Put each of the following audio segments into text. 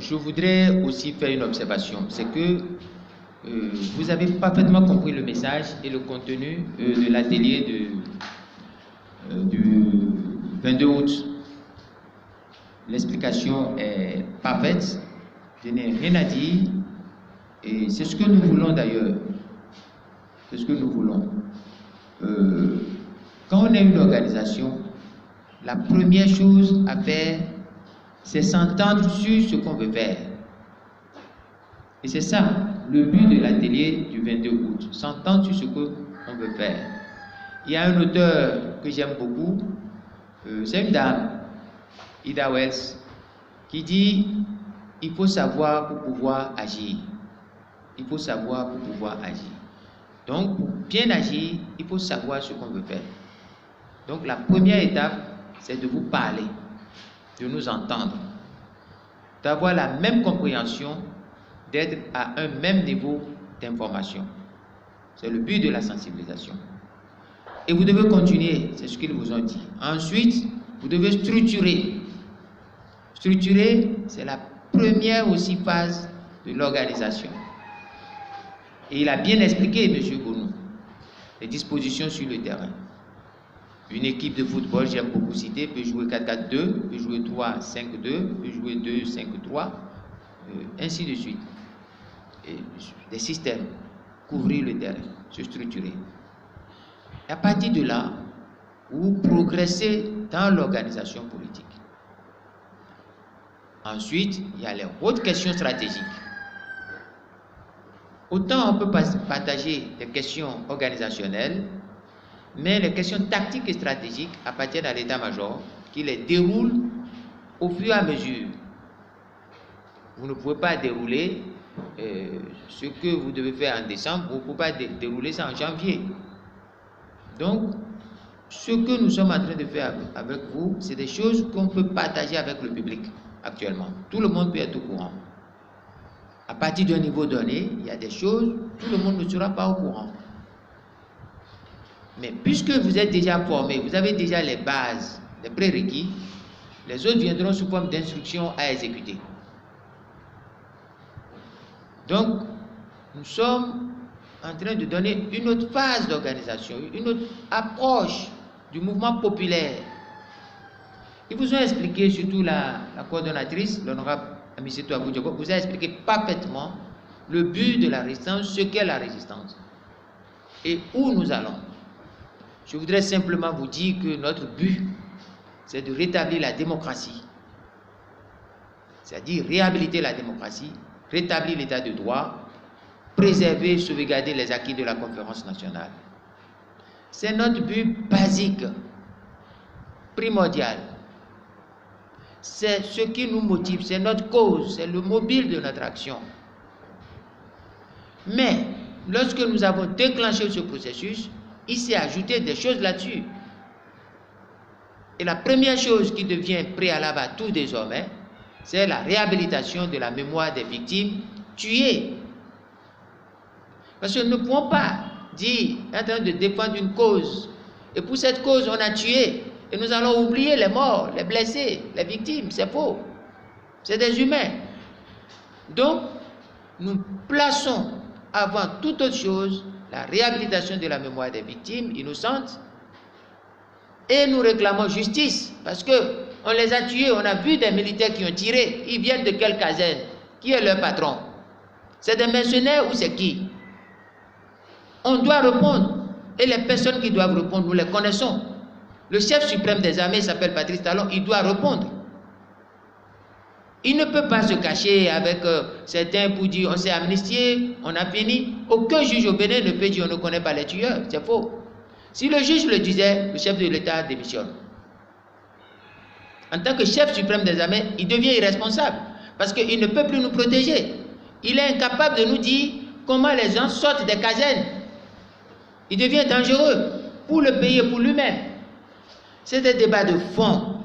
je voudrais aussi faire une observation. C'est que vous avez parfaitement compris le message et le contenu de l'atelier du 22 août. L'explication est parfaite. Je n'ai rien à dire. Et c'est ce que nous voulons d'ailleurs. C'est ce que nous voulons. Quand on est une organisation, la première chose à faire, c'est s'entendre sur ce qu'on veut faire. Et c'est ça, le but de l'atelier du 22 août. S'entendre sur ce qu'on veut faire. Il y a un auteur que j'aime beaucoup, c'est une dame, Ida Wells, qui dit « Il faut savoir pour pouvoir agir. » Il faut savoir pour pouvoir agir. Donc, pour bien agir, il faut savoir ce qu'on veut faire. Donc, la première étape, c'est de vous parler, de nous entendre, d'avoir la même compréhension, d'être à un même niveau d'information. C'est le but de la sensibilisation. Et vous devez continuer, c'est ce qu'ils vous ont dit. Ensuite, vous devez structurer. Structurer, c'est la première aussi phase de l'organisation. Et il a bien expliqué, M. Gounou, les dispositions sur le terrain. Une équipe de football, j'aime beaucoup citer, peut jouer 4-4-2, peut jouer 3-5-2, peut jouer 2-5-3, ainsi de suite. Et des systèmes, couvrir le terrain, se structurer. Et à partir de là, vous progressez dans l'organisation politique. Ensuite, il y a les autres questions stratégiques. Autant on peut partager des questions organisationnelles, mais les questions tactiques et stratégiques appartiennent à l'état-major qui les déroule au fur et à mesure. Vous ne pouvez pas dérouler ce que vous devez faire en décembre, vous ne pouvez pas dérouler ça en janvier. Donc, ce que nous sommes en train de faire avec vous, c'est des choses qu'on peut partager avec le public actuellement. Tout le monde peut être au courant. À partir d'un niveau donné, il y a des choses, tout le monde ne sera pas au courant. Mais puisque vous êtes déjà formés, vous avez déjà les bases, les prérequis, les autres viendront sous forme d'instructions à exécuter. Donc, nous sommes en train de donner une autre phase d'organisation, une autre approche du mouvement populaire. Ils vous ont expliqué, surtout la coordonnatrice, l'honorable Amisetou Abou-Diogo, vous a expliqué parfaitement le but de la résistance, ce qu'est la résistance et où nous allons. Je voudrais simplement vous dire que notre but, c'est de rétablir la démocratie. C'est-à-dire réhabiliter la démocratie, rétablir l'état de droit, préserver, sauvegarder les acquis de la conférence nationale. C'est notre but basique, primordial. C'est ce qui nous motive, c'est notre cause, c'est le mobile de notre action. Mais, lorsque nous avons déclenché ce processus, il s'est ajouté des choses là-dessus. Et la première chose qui devient préalable à tout désormais, c'est la réhabilitation de la mémoire des victimes tuées. Parce que nous ne pouvons pas dire, en train de défendre une cause, et pour cette cause on a tué, et nous allons oublier les morts, les blessés, les victimes, c'est faux. C'est des humains. Donc, nous plaçons avant toute autre chose la réhabilitation de la mémoire des victimes innocentes et nous réclamons justice parce que on les a tués, on a vu des militaires qui ont tiré, ils viennent de quelle caserne? Qui est leur patron? C'est des mercenaires ou c'est qui? On doit répondre et les personnes qui doivent répondre, nous les connaissons. Le chef suprême des armées s'appelle Patrice Talon, il doit répondre. Il ne peut pas se cacher avec certains pour dire on s'est amnistié, on a fini. Aucun juge au Bénin ne peut dire on ne connaît pas les tueurs, c'est faux. Si le juge le disait, le chef de l'État démissionne. En tant que chef suprême des armées, il devient irresponsable parce qu'il ne peut plus nous protéger. Il est incapable de nous dire comment les gens sortent des casernes. Il devient dangereux pour le pays et pour lui-même. C'est des débats de fond.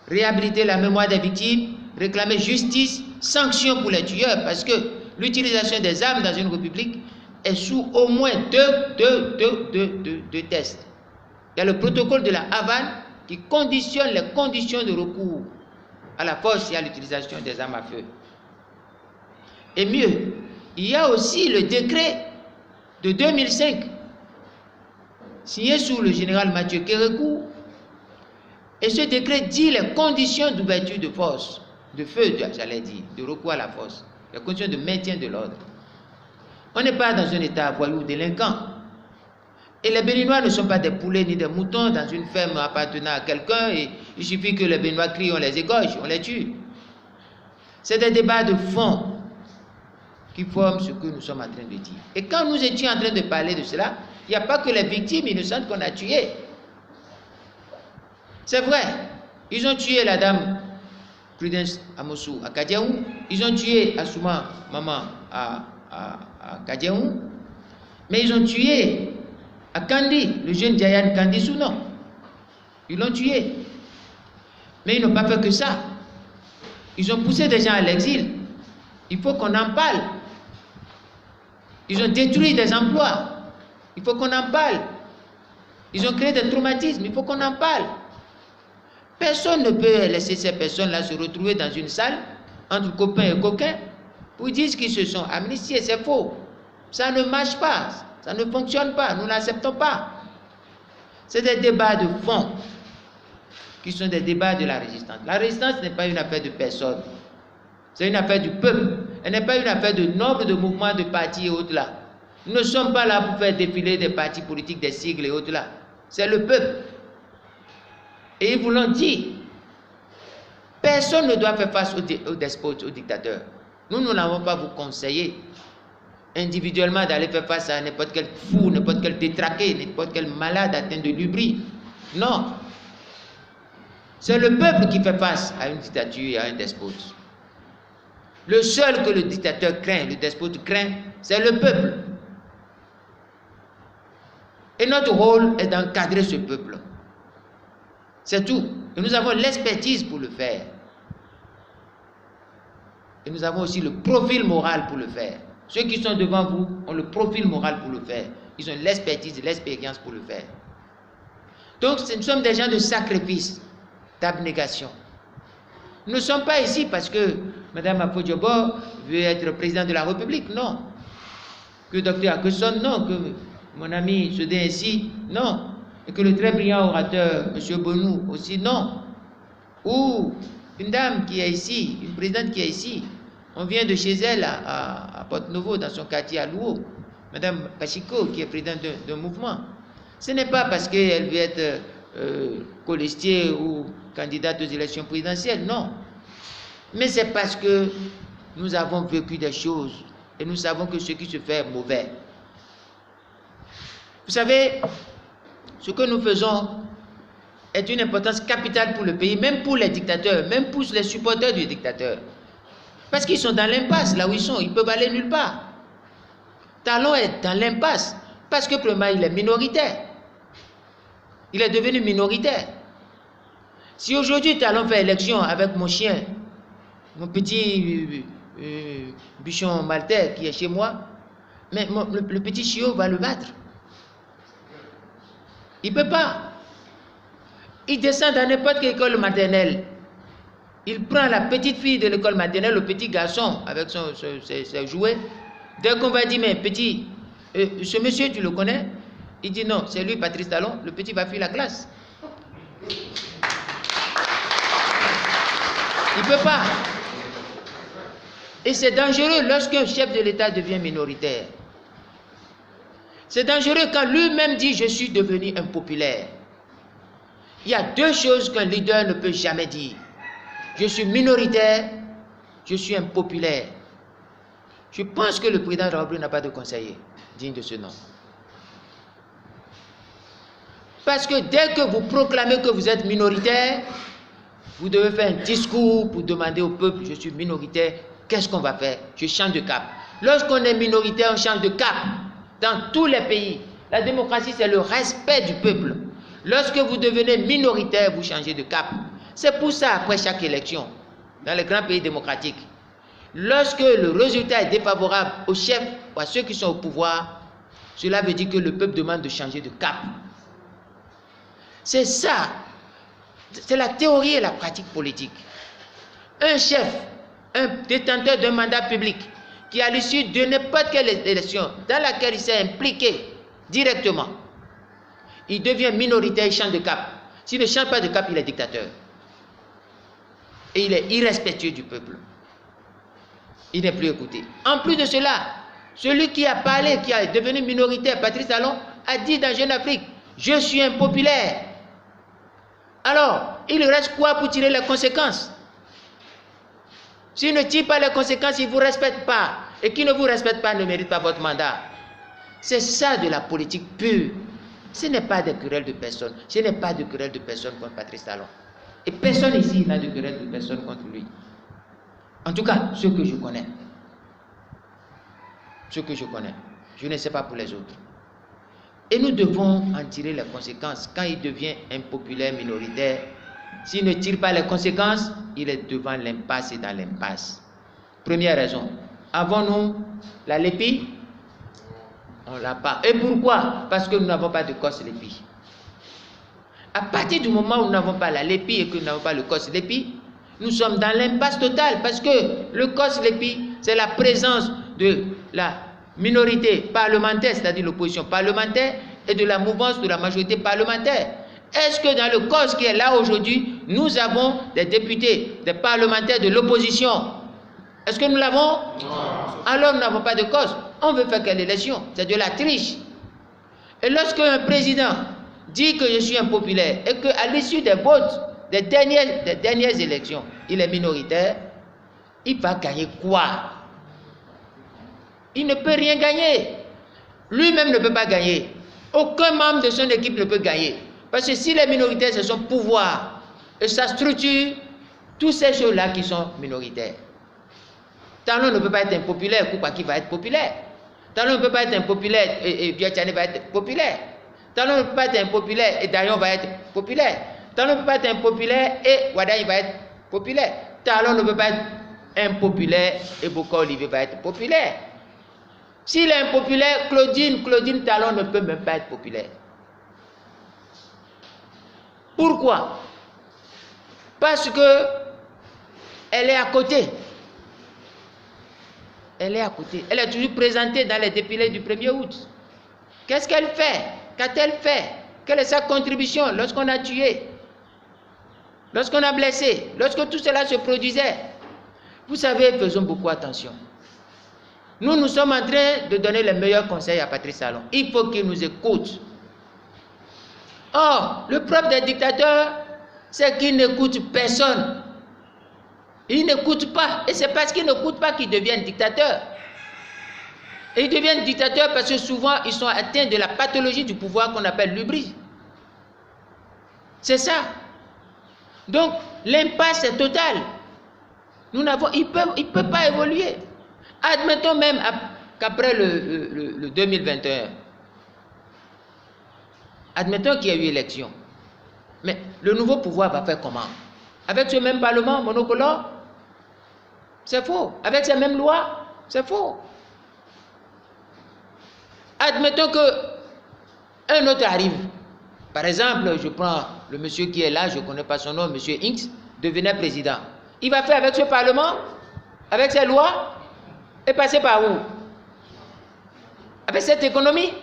Réhabiliter la mémoire des victimes, réclamer justice, sanctions pour les tueurs, parce que l'utilisation des armes dans une république est sous au moins deux tests. Il y a le protocole de la Havane qui conditionne les conditions de recours à la force et à l'utilisation des armes à feu. Et mieux, il y a aussi le décret de 2005, signé sous le général Mathieu Kérékou. Et ce décret dit les conditions d'ouverture de force, de feu, j'allais dire, de recours à la force, les conditions de maintien de l'ordre. On n'est pas dans un état voyou délinquant. Et les Béninois ne sont pas des poulets ni des moutons dans une ferme appartenant à quelqu'un et il suffit que les Béninois crient, on les égorge, on les tue. C'est des débats de fond qui forment ce que nous sommes en train de dire. Et quand nous étions en train de parler de cela, il n'y a pas que les victimes innocentes qu'on a tuées. C'est vrai, ils ont tué la dame Prudence Amossou à Kadiaou, ils ont tué Assouma Maman à Kadiaou, mais ils ont tué à Kandi, le jeune Diane Kandi Sounon. Ils l'ont tué. Mais ils n'ont pas fait que ça. Ils ont poussé des gens à l'exil. Il faut qu'on en parle. Ils ont détruit des emplois. Il faut qu'on en parle. Ils ont créé des traumatismes. Il faut qu'on en parle. Personne ne peut laisser ces personnes-là se retrouver dans une salle entre copains et coquins pour dire qu'ils se sont amnistiés. C'est faux. Ça ne marche pas. Ça ne fonctionne pas. Nous n'acceptons pas. C'est des débats de fond qui sont des débats de la résistance. La résistance n'est pas une affaire de personne. C'est une affaire du peuple. Elle n'est pas une affaire de nombre de mouvements, de partis et autres là. Nous ne sommes pas là pour faire défiler des partis politiques, des sigles et autres là. C'est le peuple. Et ils vous l'ont dit. Personne ne doit faire face aux despotes, aux dictateurs. Nous n'allons pas vous conseiller individuellement d'aller faire face à n'importe quel fou, n'importe quel détraqué, n'importe quel malade atteint de lubrie. Non. C'est le peuple qui fait face à une dictature et à un despote. Le seul que le dictateur craint, le despote craint, c'est le peuple. Et notre rôle est d'encadrer ce peuple. C'est tout. Et nous avons l'expertise pour le faire. Et nous avons aussi le profil moral pour le faire. Ceux qui sont devant vous ont le profil moral pour le faire. Ils ont l'expertise et l'expérience pour le faire. Donc, nous sommes des gens de sacrifice, d'abnégation. Nous ne sommes pas ici parce que Mme Afodjobo veut être président de la République, non. Que Dr Akeson, non. Que mon ami Sodé ici, non. Et que le très brillant orateur M. Bonou aussi, non. Ou une dame qui est ici, une présidente qui est ici. On vient de chez elle à Porte-Nouveau, dans son quartier à Louo. Mme Kachiko, qui est présidente d'un mouvement. Ce n'est pas parce qu'elle veut être colistier ou candidate aux élections présidentielles, non. Mais c'est parce que nous avons vécu des choses et nous savons que ce qui se fait est mauvais. Vous savez, ce que nous faisons est d'une importance capitale pour le pays, même pour les dictateurs, même pour les supporters du dictateur. Parce qu'ils sont dans l'impasse, là où ils sont, ils peuvent aller nulle part. Talon est dans l'impasse, parce que premièrement, il est minoritaire. Il est devenu minoritaire. Si aujourd'hui Talon fait élection avec mon chien, mon petit bichon maltais qui est chez moi, mais le petit chiot va le battre. Il ne peut pas. Il descend dans n'importe quelle école maternelle. Il prend la petite fille de l'école maternelle, le petit garçon avec ses jouets. Dès qu'on va dire, mais petit, ce monsieur, tu le connais? Il dit non, c'est lui, Patrice Talon. Le petit va fuir la classe. Il ne peut pas. Et c'est dangereux lorsqu'un chef de l'État devient minoritaire. C'est dangereux quand lui-même dit « je suis devenu impopulaire ». Il y a deux choses qu'un leader ne peut jamais dire. Je suis minoritaire, je suis impopulaire. Je pense que le président de la République n'a pas de conseiller digne de ce nom. Parce que dès que vous proclamez que vous êtes minoritaire, vous devez faire un discours pour demander au peuple, je suis minoritaire, qu'est-ce qu'on va faire? Je change de cap. Lorsqu'on est minoritaire, on change de cap. Dans tous les pays, la démocratie, c'est le respect du peuple. Lorsque vous devenez minoritaire, vous changez de cap. C'est pour ça, après chaque élection, dans les grands pays démocratiques, lorsque le résultat est défavorable aux chefs ou à ceux qui sont au pouvoir, cela veut dire que le peuple demande de changer de cap. C'est ça. C'est la théorie et la pratique politique. un chef, un détenteur d'un mandat public, qui à l'issue de n'importe quelle élection dans laquelle il s'est impliqué directement, il devient minoritaire, il change de cap. S'il ne change pas de cap, il est dictateur. Et il est irrespectueux du peuple. Il n'est plus écouté. En plus de cela, celui qui a parlé, qui est devenu minoritaire, Patrice Talon, a dit dans Jeune Afrique, je suis impopulaire. Alors, il reste quoi pour tirer les conséquences? S'il ne tire pas les conséquences, il ne vous respecte pas. Et qui ne vous respecte pas ne mérite pas votre mandat. C'est ça de la politique pure. Ce n'est pas des querelles de personnes. Ce n'est pas de querelles de personnes contre Patrice Talon. Et personne ici n'a de querelles de personnes contre lui. En tout cas, ceux que je connais. Ceux que je connais. Je ne sais pas pour les autres. Et nous devons en tirer les conséquences. Quand il devient impopulaire, minoritaire, s'il ne tire pas les conséquences, il est devant l'impasse et dans l'impasse. Première raison. Avons-nous la LEPI? On ne l'a pas. Et pourquoi? Parce que nous n'avons pas de COS-LEPI. À partir du moment où nous n'avons pas la LEPI et que nous n'avons pas le COS-LEPI, nous sommes dans l'impasse totale. Parce que le COS-LEPI, c'est la présence de la minorité parlementaire, c'est-à-dire l'opposition parlementaire, et de la mouvance de la majorité parlementaire. Est-ce que dans le COS qui est là aujourd'hui, nous avons des députés, des parlementaires de l'opposition? Est-ce que nous l'avons? Alors nous n'avons pas de COS. On veut faire quelle élection? C'est de la triche. Et lorsque un président dit que je suis impopulaire et qu'à l'issue des votes des dernières élections, il est minoritaire, il va gagner quoi? Il ne peut rien gagner. Lui-même ne peut pas gagner. Aucun membre de son équipe ne peut gagner. Parce que si les minorités, c'est son pouvoir et sa structure, toutes ces choses-là qui sont minoritaires. Talon ne peut pas être impopulaire, Koupaki va être populaire. Talon ne peut pas être impopulaire et Biachane va être populaire. Talon ne peut pas être impopulaire et Dayon va être populaire. Talon ne peut pas être impopulaire et Wadaï va être populaire. Talon ne peut pas être impopulaire et Boko Olivier va être populaire. S'il est impopulaire, Claudine Talon ne peut même pas être populaire. Pourquoi? Parce que elle est à côté. Elle est à côté. Elle est toujours présentée dans les défilés du 1er août. Qu'est-ce qu'elle fait? Qu'a-t-elle fait? Quelle est sa contribution lorsqu'on a tué? Lorsqu'on a blessé? Lorsque tout cela se produisait? Vous savez, faisons beaucoup attention. Nous sommes en train de donner les meilleurs conseils à Patrice Talon. Il faut qu'il nous écoute. Or, le propre des dictateurs, c'est qu'ils n'écoutent personne. Ils n'écoutent pas. Et c'est parce qu'ils n'écoutent pas qu'ils deviennent dictateurs. Et ils deviennent dictateurs parce que souvent, ils sont atteints de la pathologie du pouvoir qu'on appelle l'hubris. C'est ça. Donc, l'impasse est totale. Il ne peut pas évoluer. Admettons même qu'après le 2021, admettons qu'il y a eu élection. Mais le nouveau pouvoir va faire comment? Avec ce même parlement monocolore? C'est faux. Avec ces mêmes lois? C'est faux. Admettons qu'un autre arrive. Par exemple, je prends le monsieur qui est là, je ne connais pas son nom, monsieur X, devenait président. Il va faire avec ce parlement? Avec ces lois? Et passer par où? Avec cette économie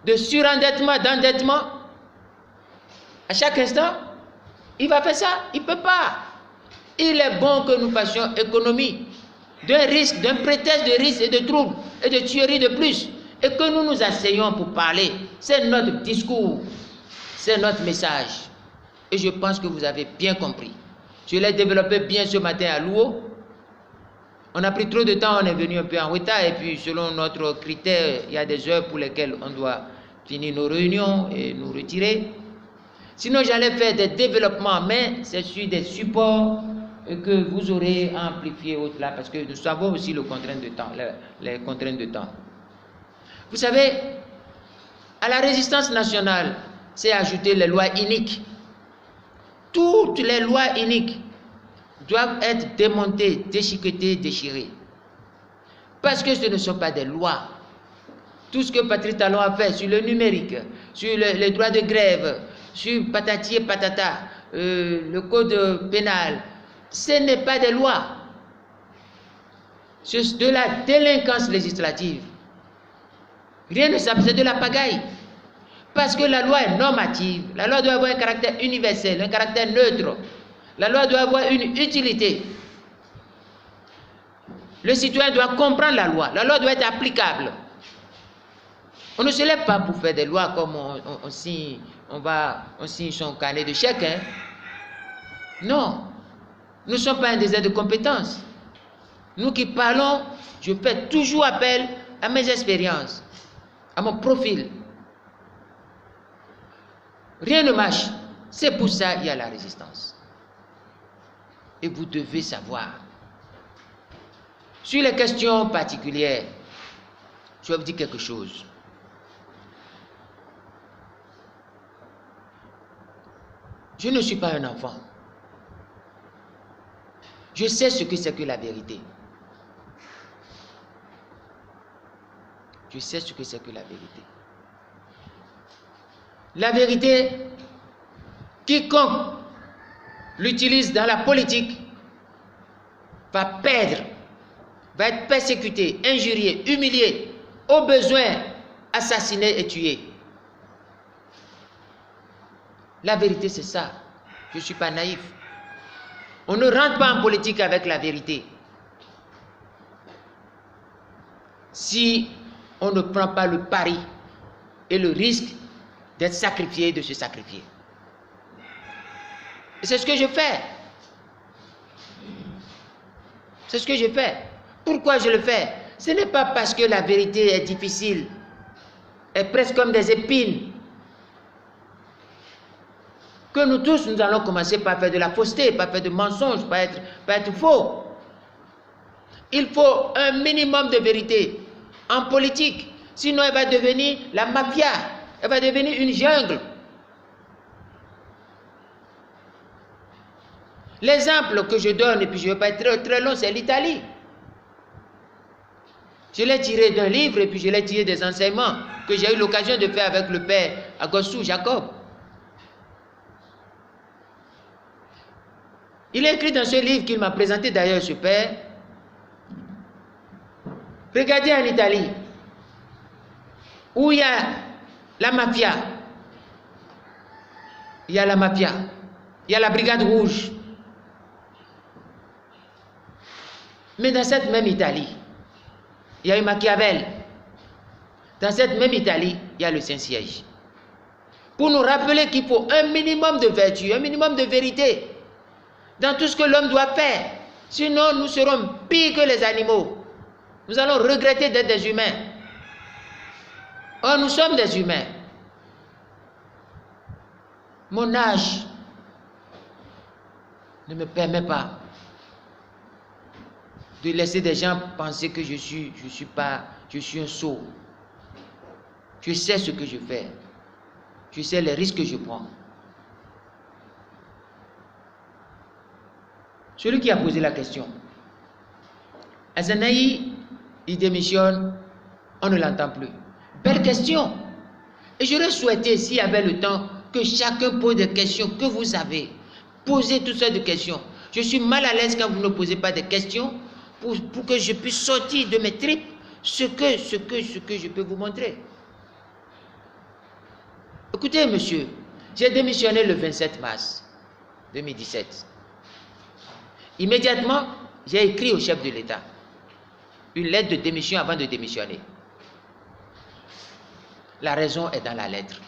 de surendettement, d'endettement, à chaque instant, il va faire ça? Il ne peut pas. Il est bon que nous fassions économie d'un risque, d'un prétexte de risque et de troubles et de tueries de plus, et que nous nous asseyons pour parler. C'est notre discours, c'est notre message. Et je pense que vous avez bien compris. Je l'ai développé bien ce matin à Louo. On a pris trop de temps, on est venu un peu en retard, et puis selon notre critère, il y a des heures pour lesquelles on doit finir nos réunions et nous retirer. Sinon, j'allais faire des développements, mais c'est sur des supports que vous aurez amplifié au-delà, parce que nous savons aussi les contraintes de temps. Vous savez, à la résistance nationale, c'est ajouter les lois iniques. Toutes les lois iniques doivent être démontées, déchiquetées, déchirées. Parce que ce ne sont pas des lois. Tout ce que Patrice Talon a fait sur le numérique, sur les droits de grève, sur patati et patata, le code pénal, Ce n'est pas des lois. C'est de la délinquance législative. Rien ne s'appelle, c'est de la pagaille. Parce que la loi est normative. La loi doit avoir un caractère universel, un caractère neutre. La loi doit avoir une utilité. Le citoyen doit comprendre la loi. La loi doit être applicable. On ne se lève pas pour faire des lois comme on signe son carnet de chèques. Hein? Non. Nous ne sommes pas un désert de compétences. Nous qui parlons, je fais toujours appel à mes expériences, à mon profil. Rien ne marche. C'est pour ça qu'il y a la résistance. Et vous devez savoir. Sur les questions particulières, je vais vous dire quelque chose. Je ne suis pas un enfant. Je sais ce que c'est que la vérité. Je sais ce que c'est que la vérité. La vérité, quiconque l'utilise dans la politique va perdre, va être persécuté, injurié, humilié, au besoin assassiné et tué. La vérité, c'est ça. Je ne suis pas naïf. On ne rentre pas en politique avec la vérité. Si on ne prend pas le pari et le risque d'être sacrifié, de se sacrifier. Et c'est ce que je fais. C'est ce que je fais. Pourquoi je le fais? Ce n'est pas parce que la vérité est difficile, est presque comme des épines, que nous tous, nous allons commencer par faire de la fausseté, par faire de mensonges, par être faux. Il faut un minimum de vérité en politique. Sinon, elle va devenir la mafia. Elle va devenir une jungle. L'exemple que je donne, et puis je ne vais pas être très, très long, c'est l'Italie. Je l'ai tiré d'un livre, et puis je l'ai tiré des enseignements que j'ai eu l'occasion de faire avec le père Agostou Jacob. Il a écrit dans ce livre qu'il m'a présenté d'ailleurs, ce père. Regardez en Italie, où il y a la mafia. Il y a la mafia. Il y a la brigade rouge. Mais dans cette même Italie, il y a eu Machiavel. Dans cette même Italie, il y a le Saint-Siège. Pour nous rappeler qu'il faut un minimum de vertu, un minimum de vérité dans tout ce que l'homme doit faire. Sinon, nous serons pires que les animaux. Nous allons regretter d'être des humains. Or, nous sommes des humains. Mon âge ne me permet pas de laisser des gens penser que je suis un sot. Je sais ce que je fais. Je sais les risques que je prends. Celui qui a posé la question, Azanaï, il démissionne, on ne l'entend plus. Belle question. Et j'aurais souhaité, s'il y avait le temps, que chacun pose des questions que vous avez. Posez toutes sortes de questions. Je suis mal à l'aise quand vous ne posez pas de questions pour que je puisse sortir de mes tripes ce que je peux vous montrer. Écoutez, monsieur, j'ai démissionné le 27 mars 2017. Immédiatement, j'ai écrit au chef de l'État une lettre de démission avant de démissionner. La raison est dans la lettre.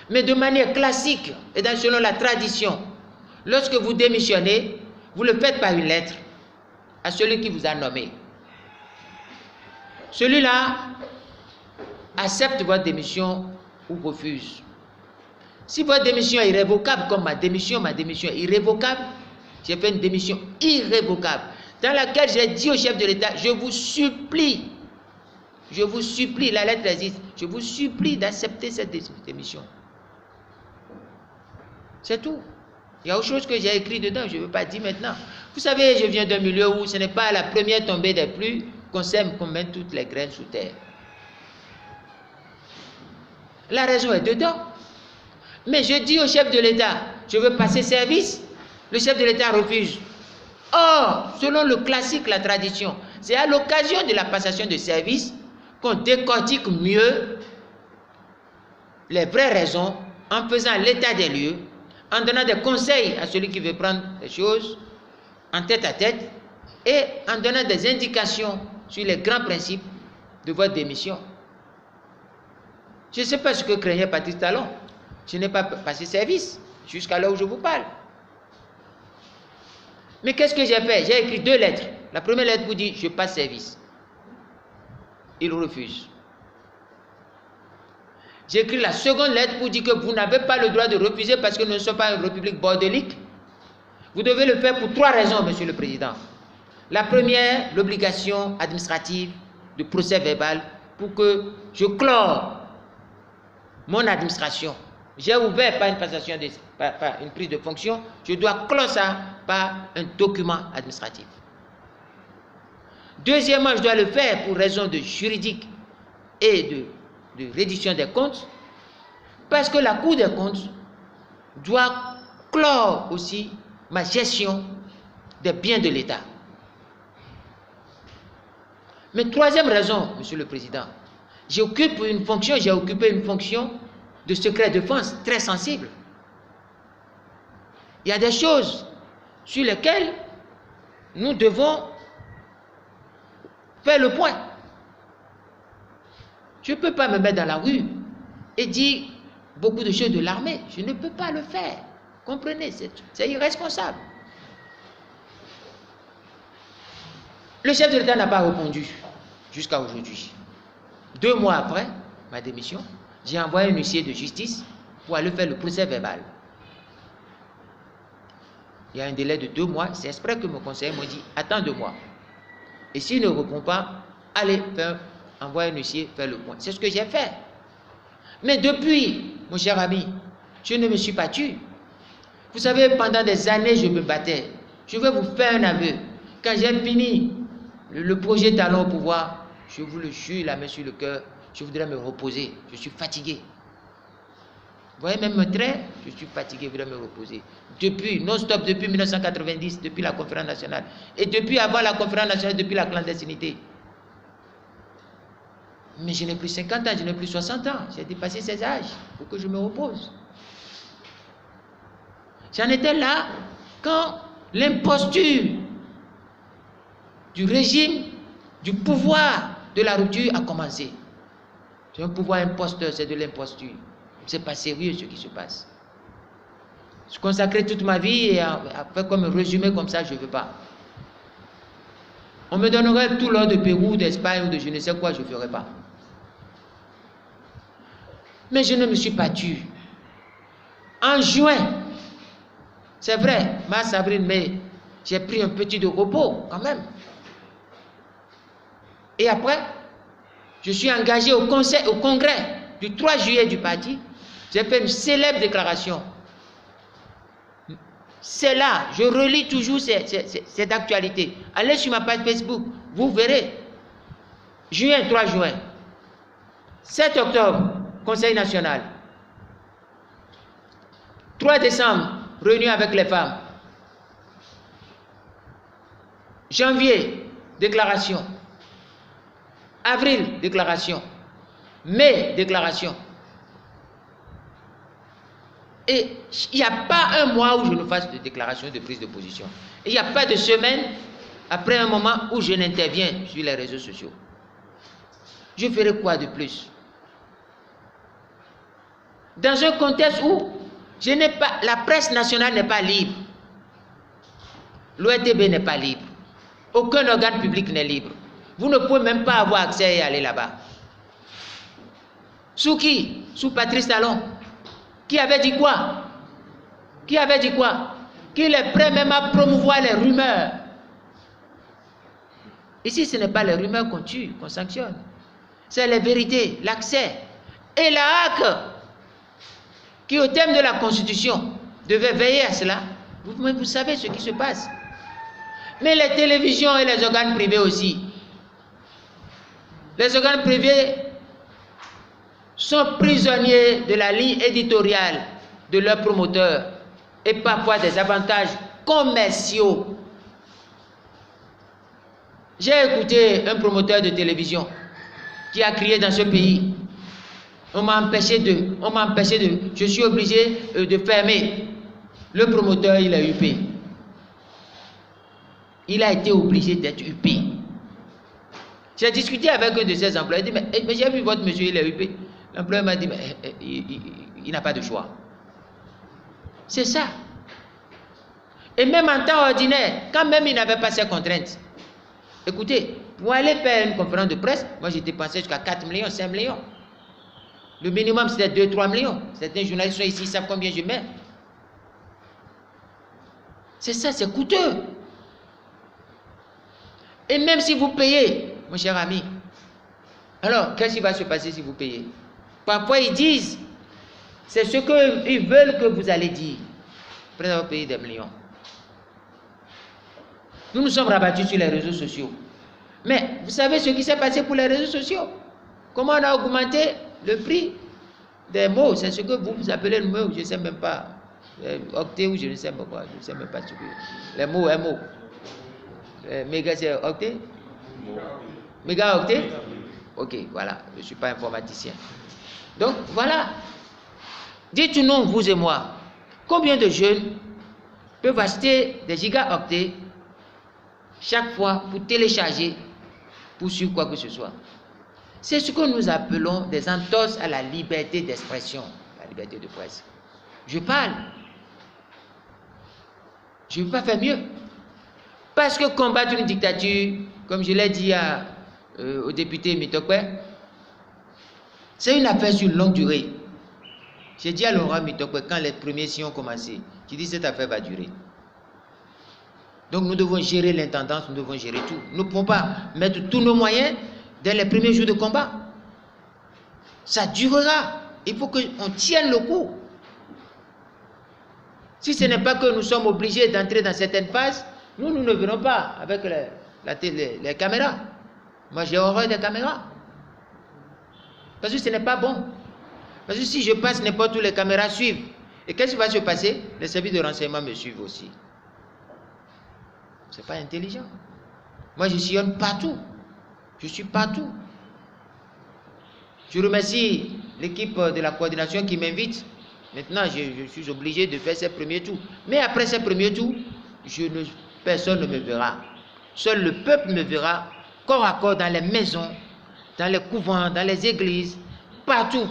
Mais de manière classique et selon la tradition, lorsque vous démissionnez, vous le faites par une lettre à celui qui vous a nommé. Celui-là accepte votre démission ou refuse. Si votre démission est irrévocable, comme ma démission est irrévocable, j'ai fait une démission irrévocable, dans laquelle j'ai dit au chef de l'État, je vous supplie, la lettre existe, je vous supplie d'accepter cette démission. C'est tout. Il y a autre chose que j'ai écrit dedans, je ne veux pas dire maintenant. Vous savez, je viens d'un milieu où ce n'est pas à la première tombée des pluies qu'on sème, qu'on met toutes les graines sous terre. La raison est dedans. Mais je dis au chef de l'État, je veux passer service. Le chef de l'État refuse. Or, selon le classique, la tradition, c'est à l'occasion de la passation de service qu'on décortique mieux les vraies raisons, en faisant l'état des lieux, en donnant des conseils à celui qui veut prendre les choses en tête à tête et en donnant des indications sur les grands principes de votre démission. Je ne sais pas ce que craignait Patrice Talon. Je n'ai pas passé service jusqu'à là où je vous parle. Mais qu'est-ce que j'ai fait? J'ai écrit 2 lettres. La première lettre vous dit, je passe service. Il refuse. J'ai écrit la seconde lettre pour dire que vous n'avez pas le droit de refuser parce que nous ne sommes pas une république bordélique. Vous devez le faire pour 3 raisons, Monsieur le Président. La première, l'obligation administrative de procès verbal pour que je clore mon administration. J'ai ouvert par une passation, par une prise de fonction, je dois clore ça par un document administratif. Deuxièmement, je dois le faire pour raison de juridique et de reddition des comptes, parce que la Cour des comptes doit clore aussi ma gestion des biens de l'État. Mais troisième raison, Monsieur le Président, j'ai occupé une fonction de secret défense très sensible. Il y a des choses sur lesquelles nous devons faire le point. Je ne peux pas me mettre dans la rue et dire beaucoup de choses de l'armée. Je ne peux pas le faire. Comprenez, c'est irresponsable. Le chef de l'État n'a pas répondu jusqu'à aujourd'hui. 2 mois après ma démission, j'ai envoyé un huissier de justice pour aller faire le procès verbal. Il y a un délai de 2 mois. C'est exprès que mon conseiller m'a dit, attends 2 mois. Et s'il ne répond pas, allez envoyer un huissier faire le point. C'est ce que j'ai fait. Mais depuis, mon cher ami, je ne me suis pas tué. Vous savez, pendant des années, je me battais. Je vais vous faire un aveu. Quand j'ai fini le projet Talon au pouvoir, je vous le jure, la main sur le cœur, je voudrais me reposer. Je suis fatigué. Vous voyez même mon trait, je suis fatigué, je voudrais me reposer. Depuis, non-stop, depuis 1990, depuis la conférence nationale. Et depuis avant la conférence nationale, depuis la clandestinité. Mais je n'ai plus 50 ans, je n'ai plus 60 ans. J'ai dépassé ces âges. Il faut que je me repose. J'en étais là quand l'imposture du régime, du pouvoir de la rupture a commencé. C'est un pouvoir imposteur, c'est de l'imposture. C'est pas sérieux ce qui se passe. Je consacrais toute ma vie et après comme un résumé comme ça, je ne veux pas. On me donnerait tout l'or de Pérou, d'Espagne ou de je ne sais quoi, je ne ferais pas. Mais je ne me suis pas tué. En juin, c'est vrai, mars, avril, mai, j'ai pris un petit de repos quand même. Et après, je suis engagé au congrès du 3 juillet du parti. J'ai fait une célèbre déclaration. C'est là, je relis toujours cette actualité. Allez sur ma page Facebook, vous verrez. Juin, 3 juin. 7 octobre, Conseil national. 3 décembre, réunion avec les femmes. Janvier, déclaration. Avril, déclaration. Mai, déclaration. Et il n'y a pas un mois où je ne fasse de déclaration de prise de position. Il n'y a pas de semaine après un moment où je n'interviens sur les réseaux sociaux. Je ferai quoi de plus? Dans un contexte où la presse nationale n'est pas libre, l'ORTB n'est pas libre, aucun organe public n'est libre. Vous ne pouvez même pas avoir accès et aller là-bas. Sous qui? Sous Patrice Talon. Qui avait dit quoi? Qui avait dit quoi? Qu'il est prêt même à promouvoir les rumeurs. Ici, ce n'est pas les rumeurs qu'on tue, qu'on sanctionne. C'est les vérités, l'accès. Et la HAC, qui au thème de la Constitution, devait veiller à cela. Vous savez ce qui se passe. Mais les télévisions et les organes privés aussi. Les organes privés sont prisonniers de la ligne éditoriale de leurs promoteurs et parfois des avantages commerciaux J'ai écouté un promoteur de télévision qui a crié dans ce pays. On m'a empêché de, je suis obligé de fermer. Le promoteur, il a huppé. Il a été obligé d'être huppé. J'ai discuté avec un de ses employés, il dit, mais j'ai vu votre monsieur, il est huppé. L'employé m'a dit, mais il n'a pas de choix. C'est ça. Et même en temps ordinaire, quand même il n'avait pas ces contraintes. Écoutez, pour aller faire une conférence de presse, moi j'ai dépensé jusqu'à 4 millions, 5 millions. Le minimum c'était 2-3 millions. Certains journalistes sont ici, ils savent combien je mets. C'est ça, c'est coûteux. Et même si vous payez, mon cher ami, alors qu'est-ce qui va se passer si vous payez? Parfois ils disent, c'est ce qu'ils veulent que vous allez dire, après avoir payé des millions. Nous nous sommes rabattus sur les réseaux sociaux. Mais vous savez ce qui s'est passé pour les réseaux sociaux? Comment on a augmenté le prix des mots? C'est ce que vous appelez le mot, je ne sais même pas. Octet ou je ne sais même pas. Je ne sais même pas ce que. Les mots, un mot. Méga, c'est octet? Mégaoctet? Ok, voilà. Je ne suis pas informaticien. Donc, voilà. Dites-nous, vous et moi, combien de jeunes peuvent acheter des gigaoctets chaque fois pour télécharger, pour suivre quoi que ce soit? C'est ce que nous appelons des entorses à la liberté d'expression, la liberté de presse. Je parle. Je ne peux pas faire mieux. Parce que combattre une dictature, comme je l'ai dit au député Mitokwe, c'est une affaire sur une longue durée. J'ai dit à Laurent Mitokwe, quand les premiers sillons ont commencé, j'ai dit cette affaire va durer. Donc nous devons gérer l'intendance, nous devons gérer tout. Nous ne pouvons pas mettre tous nos moyens dans les premiers jours de combat. Ça durera. Il faut qu'on tienne le coup. Si ce n'est pas que nous sommes obligés d'entrer dans certaines phases, nous ne verrons pas avec les caméras. Moi, j'ai horreur des caméras. Parce que ce n'est pas bon. Parce que si je passe n'importe où, les caméras suivent. Et qu'est-ce qui va se passer? Les services de renseignement me suivent aussi. Ce n'est pas intelligent. Moi, je sillonne partout. Je suis partout. Je remercie l'équipe de la coordination qui m'invite. Maintenant, je suis obligé de faire ces premiers tours. Mais après ces premiers tours, personne ne me verra. Seul le peuple me verra, corps à corps, dans les maisons, dans les couvents, dans les églises, partout.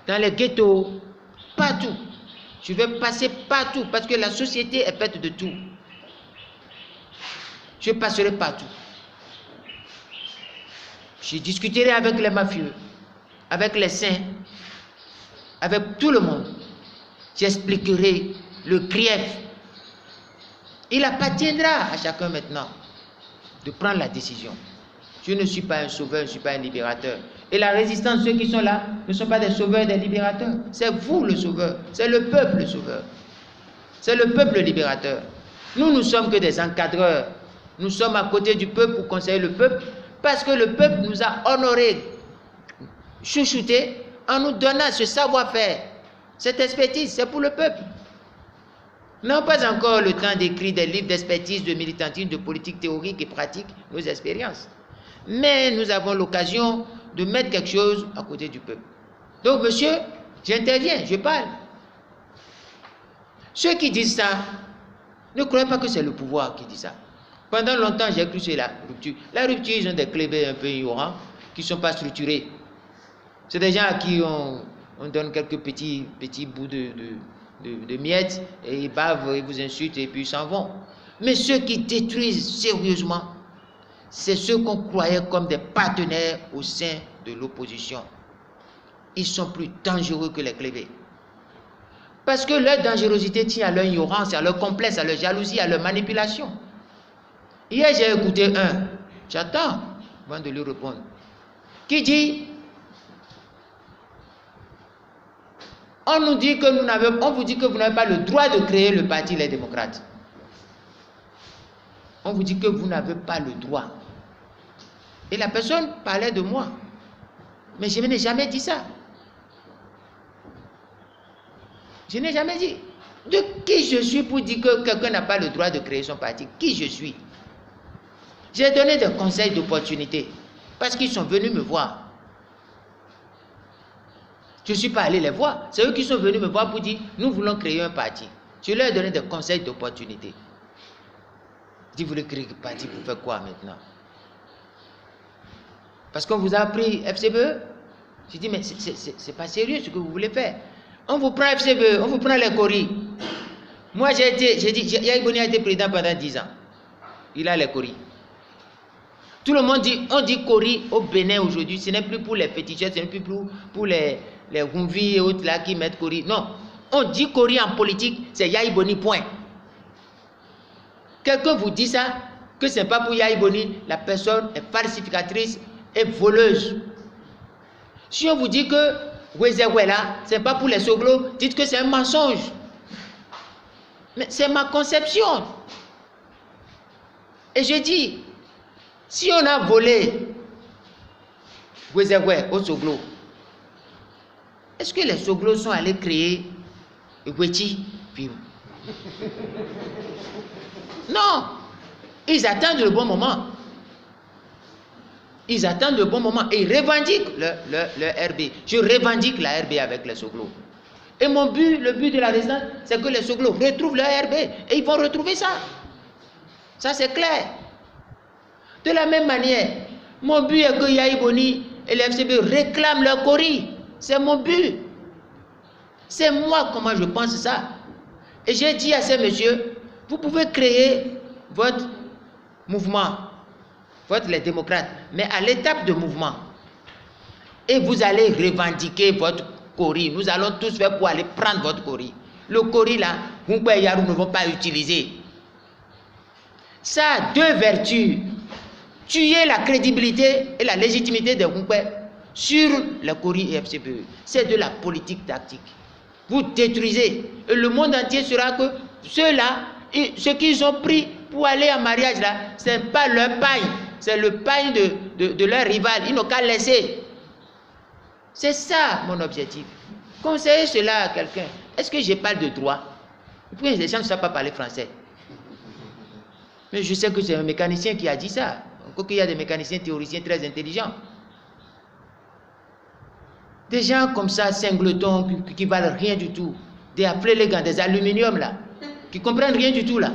Dans les ghettos, partout. Je vais passer partout parce que la société est faite de tout. Je passerai partout. Je discuterai avec les mafieux, avec les saints, avec tout le monde. J'expliquerai le grief. Il appartiendra à chacun maintenant de prendre la décision. Je ne suis pas un sauveur, je ne suis pas un libérateur. Et la résistance, ceux qui sont là, ne sont pas des sauveurs, des libérateurs. C'est vous le sauveur. C'est le peuple le sauveur. C'est le peuple le libérateur. Nous ne sommes que des encadreurs. Nous sommes à côté du peuple pour conseiller le peuple parce que le peuple nous a honorés, chouchoutés, en nous donnant ce savoir-faire, cette expertise. C'est pour le peuple. Nous n'avons pas encore le temps d'écrire des livres d'expertise, de militantisme, de politique théorique et pratique, nos expériences. Mais nous avons l'occasion de mettre quelque chose à côté du peuple. Donc, monsieur, j'interviens, je parle. Ceux qui disent ça, ne croyez pas que c'est le pouvoir qui dit ça. Pendant longtemps, j'ai cru que c'est la rupture. La rupture, ils ont des clébés un peu ignorants qui ne sont pas structurés. C'est des gens à qui on donne quelques petits bouts de miettes et ils bavent, ils vous insultent et puis ils s'en vont. Mais ceux qui détruisent sérieusement, c'est ceux qu'on croyait comme des partenaires au sein de l'opposition. Ils sont plus dangereux que les clébés. Parce que leur dangerosité tient à leur ignorance, à leur complexe, à leur jalousie, à leur manipulation. Hier, j'ai écouté un, j'attends avant de lui répondre, qui dit, on vous dit que vous n'avez pas le droit de créer le parti Les Démocrates. On vous dit que vous n'avez pas le droit. Et la personne parlait de moi. Mais je n'ai jamais dit ça. Je n'ai jamais dit. De qui je suis pour dire que quelqu'un n'a pas le droit de créer son parti? Qui je suis? J'ai donné des conseils d'opportunité parce qu'ils sont venus me voir. Je ne suis pas allé les voir. C'est eux qui sont venus me voir pour dire, nous voulons créer un parti. Je leur ai donné des conseils d'opportunité. Je dis, vous voulez créer un parti pour faire quoi maintenant? Parce qu'on vous a pris FCBE. Je dis, mais c'est pas sérieux ce que vous voulez faire. On vous prend FCBE, on vous prend les coris. Moi, j'ai dit, Yahya Boni a été président pendant 10 ans. Il a les coris. Tout le monde dit, on dit coris au Bénin aujourd'hui, ce n'est plus pour les féticheurs, ce n'est plus pour les Rumvi et autres là qui mettent coris. Non, on dit coris en politique, c'est Yahya Boni, point. Quelqu'un vous dit ça, que ce n'est pas pour Yahya Boni, la personne est falsificatrice et voleuse. Si on vous dit que Wezewela, ce n'est pas pour les Soglo, dites que c'est un mensonge. Mais c'est ma conception. Et je dis, si on a volé Wezewe au Soglo, est-ce que les Soglo sont allés créer Wechi Film? Non. Ils attendent le bon moment. Ils attendent le bon moment et ils revendiquent le RB. Je revendique la RB avec les Soglo. Et mon but, le but de la résidence, c'est que les Soglo retrouvent leur RB. Et ils vont retrouver ça. Ça, c'est clair. De la même manière, mon but est que Yahya Boni et les FCB réclament leur cori. C'est mon but. C'est moi comment je pense ça. Et j'ai dit à ces messieurs, vous pouvez créer votre mouvement, les démocrates, mais à l'étape de mouvement. Et vous allez revendiquer votre cori. Nous allons tous faire pour aller prendre votre cori. Le cori là, Humpa et Yarou ne vont pas utiliser. Ça a deux vertus. Tuer la crédibilité et la légitimité des Humpa sur le cori et FCPE. C'est de la politique tactique. Vous détruisez. Et le monde entier saura que ceux-là, ceux qu'ils ont pris pour aller en mariage là, ce n'est pas leur paille. C'est le paille de leur rival. Ils n'ont qu'à laisser. C'est ça mon objectif. Conseiller cela à quelqu'un. Est-ce que je parle de droit? Pourquoi les gens ne savent pas parler français? Mais je sais que c'est un mécanicien qui a dit ça. Encore qu'il y a des mécaniciens théoriciens très intelligents. Des gens comme ça, singletons, qui valent rien du tout. Des afflélégants, des aluminiums là, qui comprennent rien du tout là.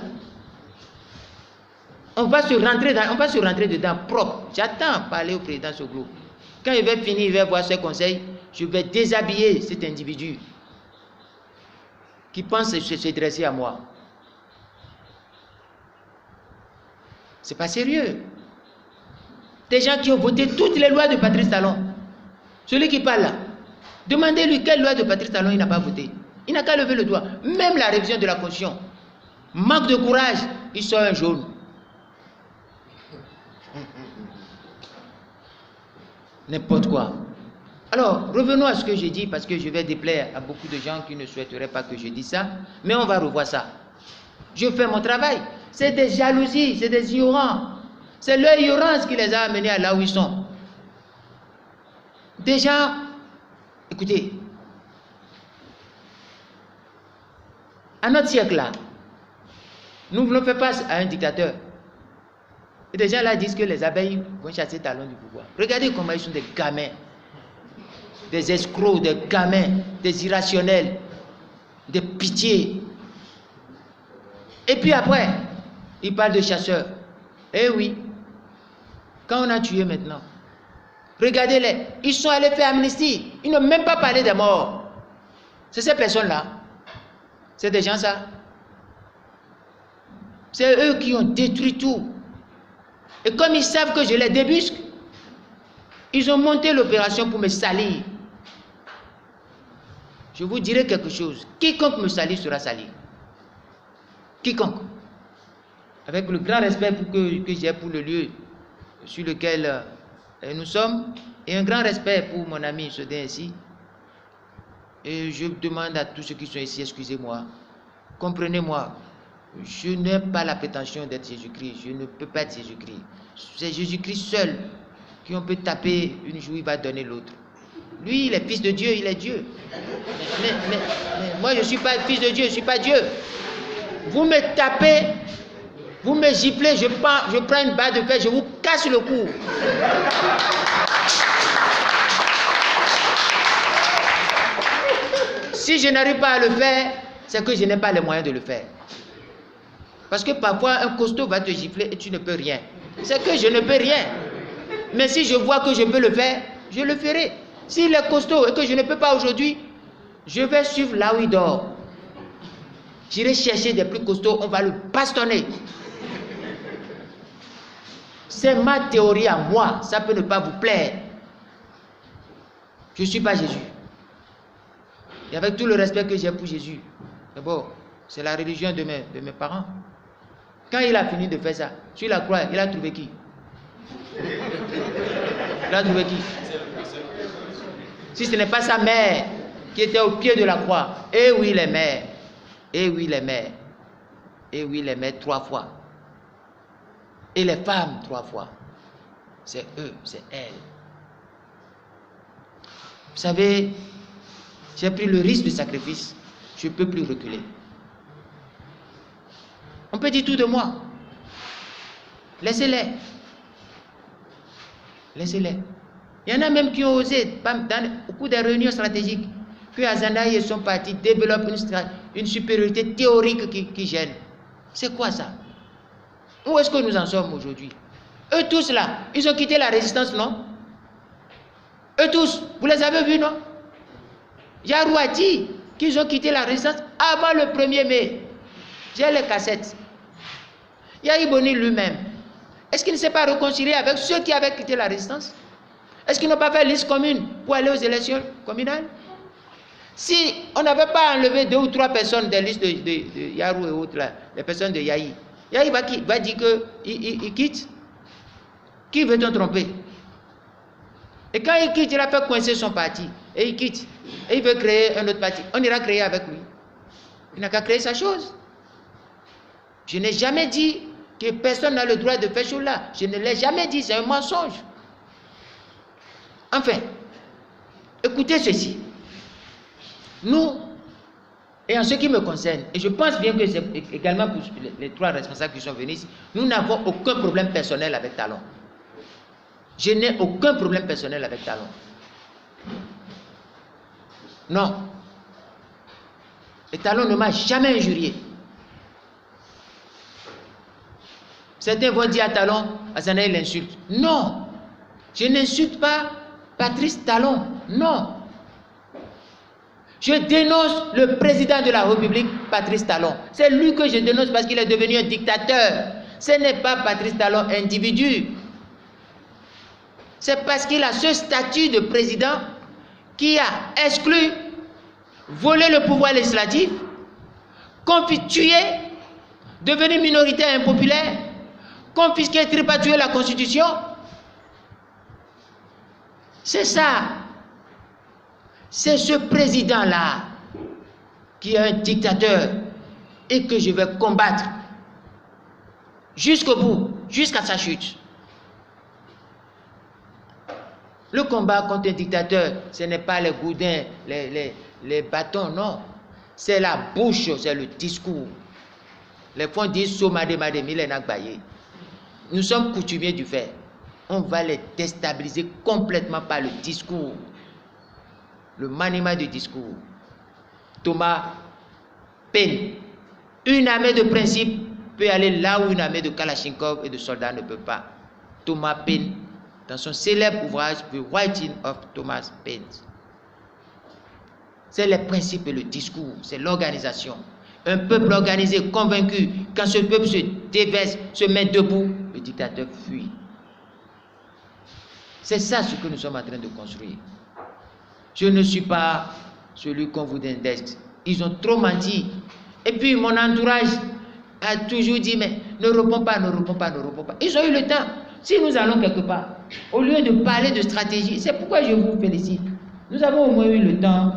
On va se rentrer dedans propre. J'attends parler au président Soglo. Quand il va finir, il va voir ses conseils, je vais déshabiller cet individu qui pense se dresser à moi. C'est pas sérieux. Des gens qui ont voté toutes les lois de Patrice Talon. Celui qui parle là, demandez-lui quelle loi de Patrice Talon il n'a pas voté. Il n'a qu'à lever le doigt. Même la révision de la Constitution. Manque de courage, il sort un jaune. N'importe quoi. Alors, revenons à ce que j'ai dit, parce que je vais déplaire à beaucoup de gens qui ne souhaiteraient pas que je dise ça, mais on va revoir ça. Je fais mon travail. C'est des jalousies, c'est des ignorants. C'est leur ignorance qui les a amenés à là où ils sont. Des gens, écoutez, à notre siècle là, nous voulons faire face à un dictateur. Et des gens là disent que les abeilles vont chasser Talon du pouvoir. Regardez comment ils sont des gamins, des escrocs, des gamins, des irrationnels, des pitiés. Et puis après, ils parlent de chasseurs. Eh oui, quand on a tué maintenant, regardez-les, ils sont allés faire amnistie. Ils n'ont même pas parlé des morts. C'est ces personnes-là. C'est des gens ça. C'est eux qui ont détruit tout. Et comme ils savent que je les débusque, ils ont monté l'opération pour me salir. Je vous dirai quelque chose. Quiconque me salit sera sali. Quiconque. Avec le grand respect que j'ai pour le lieu sur lequel nous sommes, et un grand respect pour mon ami Sodin ici. Et je demande à tous ceux qui sont ici, excusez-moi, comprenez-moi, je n'ai pas la prétention d'être Jésus-Christ, je ne peux pas être Jésus-Christ. C'est Jésus-Christ seul qui on peut taper une joue, il va donner l'autre. Lui, il est fils de Dieu, il est Dieu. Mais moi, je ne suis pas fils de Dieu, je ne suis pas Dieu. Vous me tapez Vous me giflez, je prends une barre de fer, je vous casse le cou. Si je n'arrive pas à le faire, c'est que je n'ai pas les moyens de le faire. Parce que parfois, un costaud va te gifler et tu ne peux rien. C'est que je ne peux rien. Mais si je vois que je peux le faire, je le ferai. S'il est costaud et que je ne peux pas aujourd'hui, je vais suivre là où il dort. J'irai chercher des plus costauds, on va le bastonner. C'est ma théorie à moi, ça peut ne pas vous plaire. Je ne suis pas Jésus. Et avec tout le respect que j'ai pour Jésus, c'est bon, c'est la religion de mes parents. Quand il a fini de faire ça, sur la croix, il a trouvé qui? Il a trouvé qui? Si ce n'est pas sa mère qui était au pied de la croix, eh oui les mères, eh oui les mères, eh oui les mères 3 fois. Et les femmes 3 fois. C'est eux, c'est elles. Vous savez, j'ai pris le risque de sacrifice, je ne peux plus reculer. On peut dire tout de moi. Laissez-les. Laissez-les. Il y en a même qui ont osé, au cours des réunions stratégiques, que Azanaï et son parti développent une supériorité théorique qui gêne. C'est quoi ça? Où est-ce que nous en sommes aujourd'hui? Eux tous là, ils ont quitté la résistance, non? Eux tous, vous les avez vus, non? Yarou a dit qu'ils ont quitté la résistance avant le 1er mai. J'ai les cassettes. Yahi Boni lui-même, est-ce qu'il ne s'est pas réconcilié avec ceux qui avaient quitté la résistance? Est-ce qu'ils n'ont pas fait liste commune pour aller aux élections communales? Si on n'avait pas enlevé 2 ou 3 personnes des listes de Yarou et autres, là, les personnes de Yahi, Yahi va dire qu'il quitte. Qui veut-on tromper? Et quand il quitte, il a fait coincer son parti. Et il quitte. Et il veut créer un autre parti. On ira créer avec lui. Il n'a qu'à créer sa chose. Je n'ai jamais dit que personne n'a le droit de faire chose là. Je ne l'ai jamais dit, c'est un mensonge. Enfin, écoutez ceci. Nous, et en ce qui me concerne, et je pense bien que c'est également pour les 3 responsables qui sont venus ici, nous n'avons aucun problème personnel avec Talon. Je n'ai aucun problème personnel avec Talon. Non. Et Talon ne m'a jamais injurié. Certains vont dire à Talon, Azanaï l'insulte. Non. Je n'insulte pas Patrice Talon. Non. Je dénonce le président de la République, Patrice Talon. C'est lui que je dénonce parce qu'il est devenu un dictateur. Ce n'est pas Patrice Talon individu. C'est parce qu'il a ce statut de président qui a exclu, volé le pouvoir législatif, tué, devenu minoritaire impopulaire, confisqué, tripatué la Constitution. C'est ça. C'est ce président-là qui est un dictateur et que je vais combattre jusqu'au bout, jusqu'à sa chute. Le combat contre un dictateur, ce n'est pas les goudins, les bâtons, non. C'est la bouche, c'est le discours. Les fonds disent Somade Mademile Nagbaye. Nous sommes coutumiers du fait. On va les déstabiliser complètement par le discours. Le maniement du discours. Thomas Paine. Une armée de principe peut aller là où une armée de Kalachnikov et de soldats ne peut pas. Thomas Paine, dans son célèbre ouvrage The Writing of Thomas Paine. C'est les principes et le discours, c'est l'organisation. Un peuple organisé, convaincu, quand ce peuple se déverse, se met debout, le dictateur fuit. C'est ça ce que nous sommes en train de construire. Je ne suis pas celui qu'on vous indexe. Ils ont trop menti. Et puis mon entourage a toujours dit, mais ne réponds pas, ne réponds pas, ne réponds pas. Ils ont eu le temps. Si nous allons quelque part, au lieu de parler de stratégie, c'est pourquoi je vous félicite. Nous avons au moins eu le temps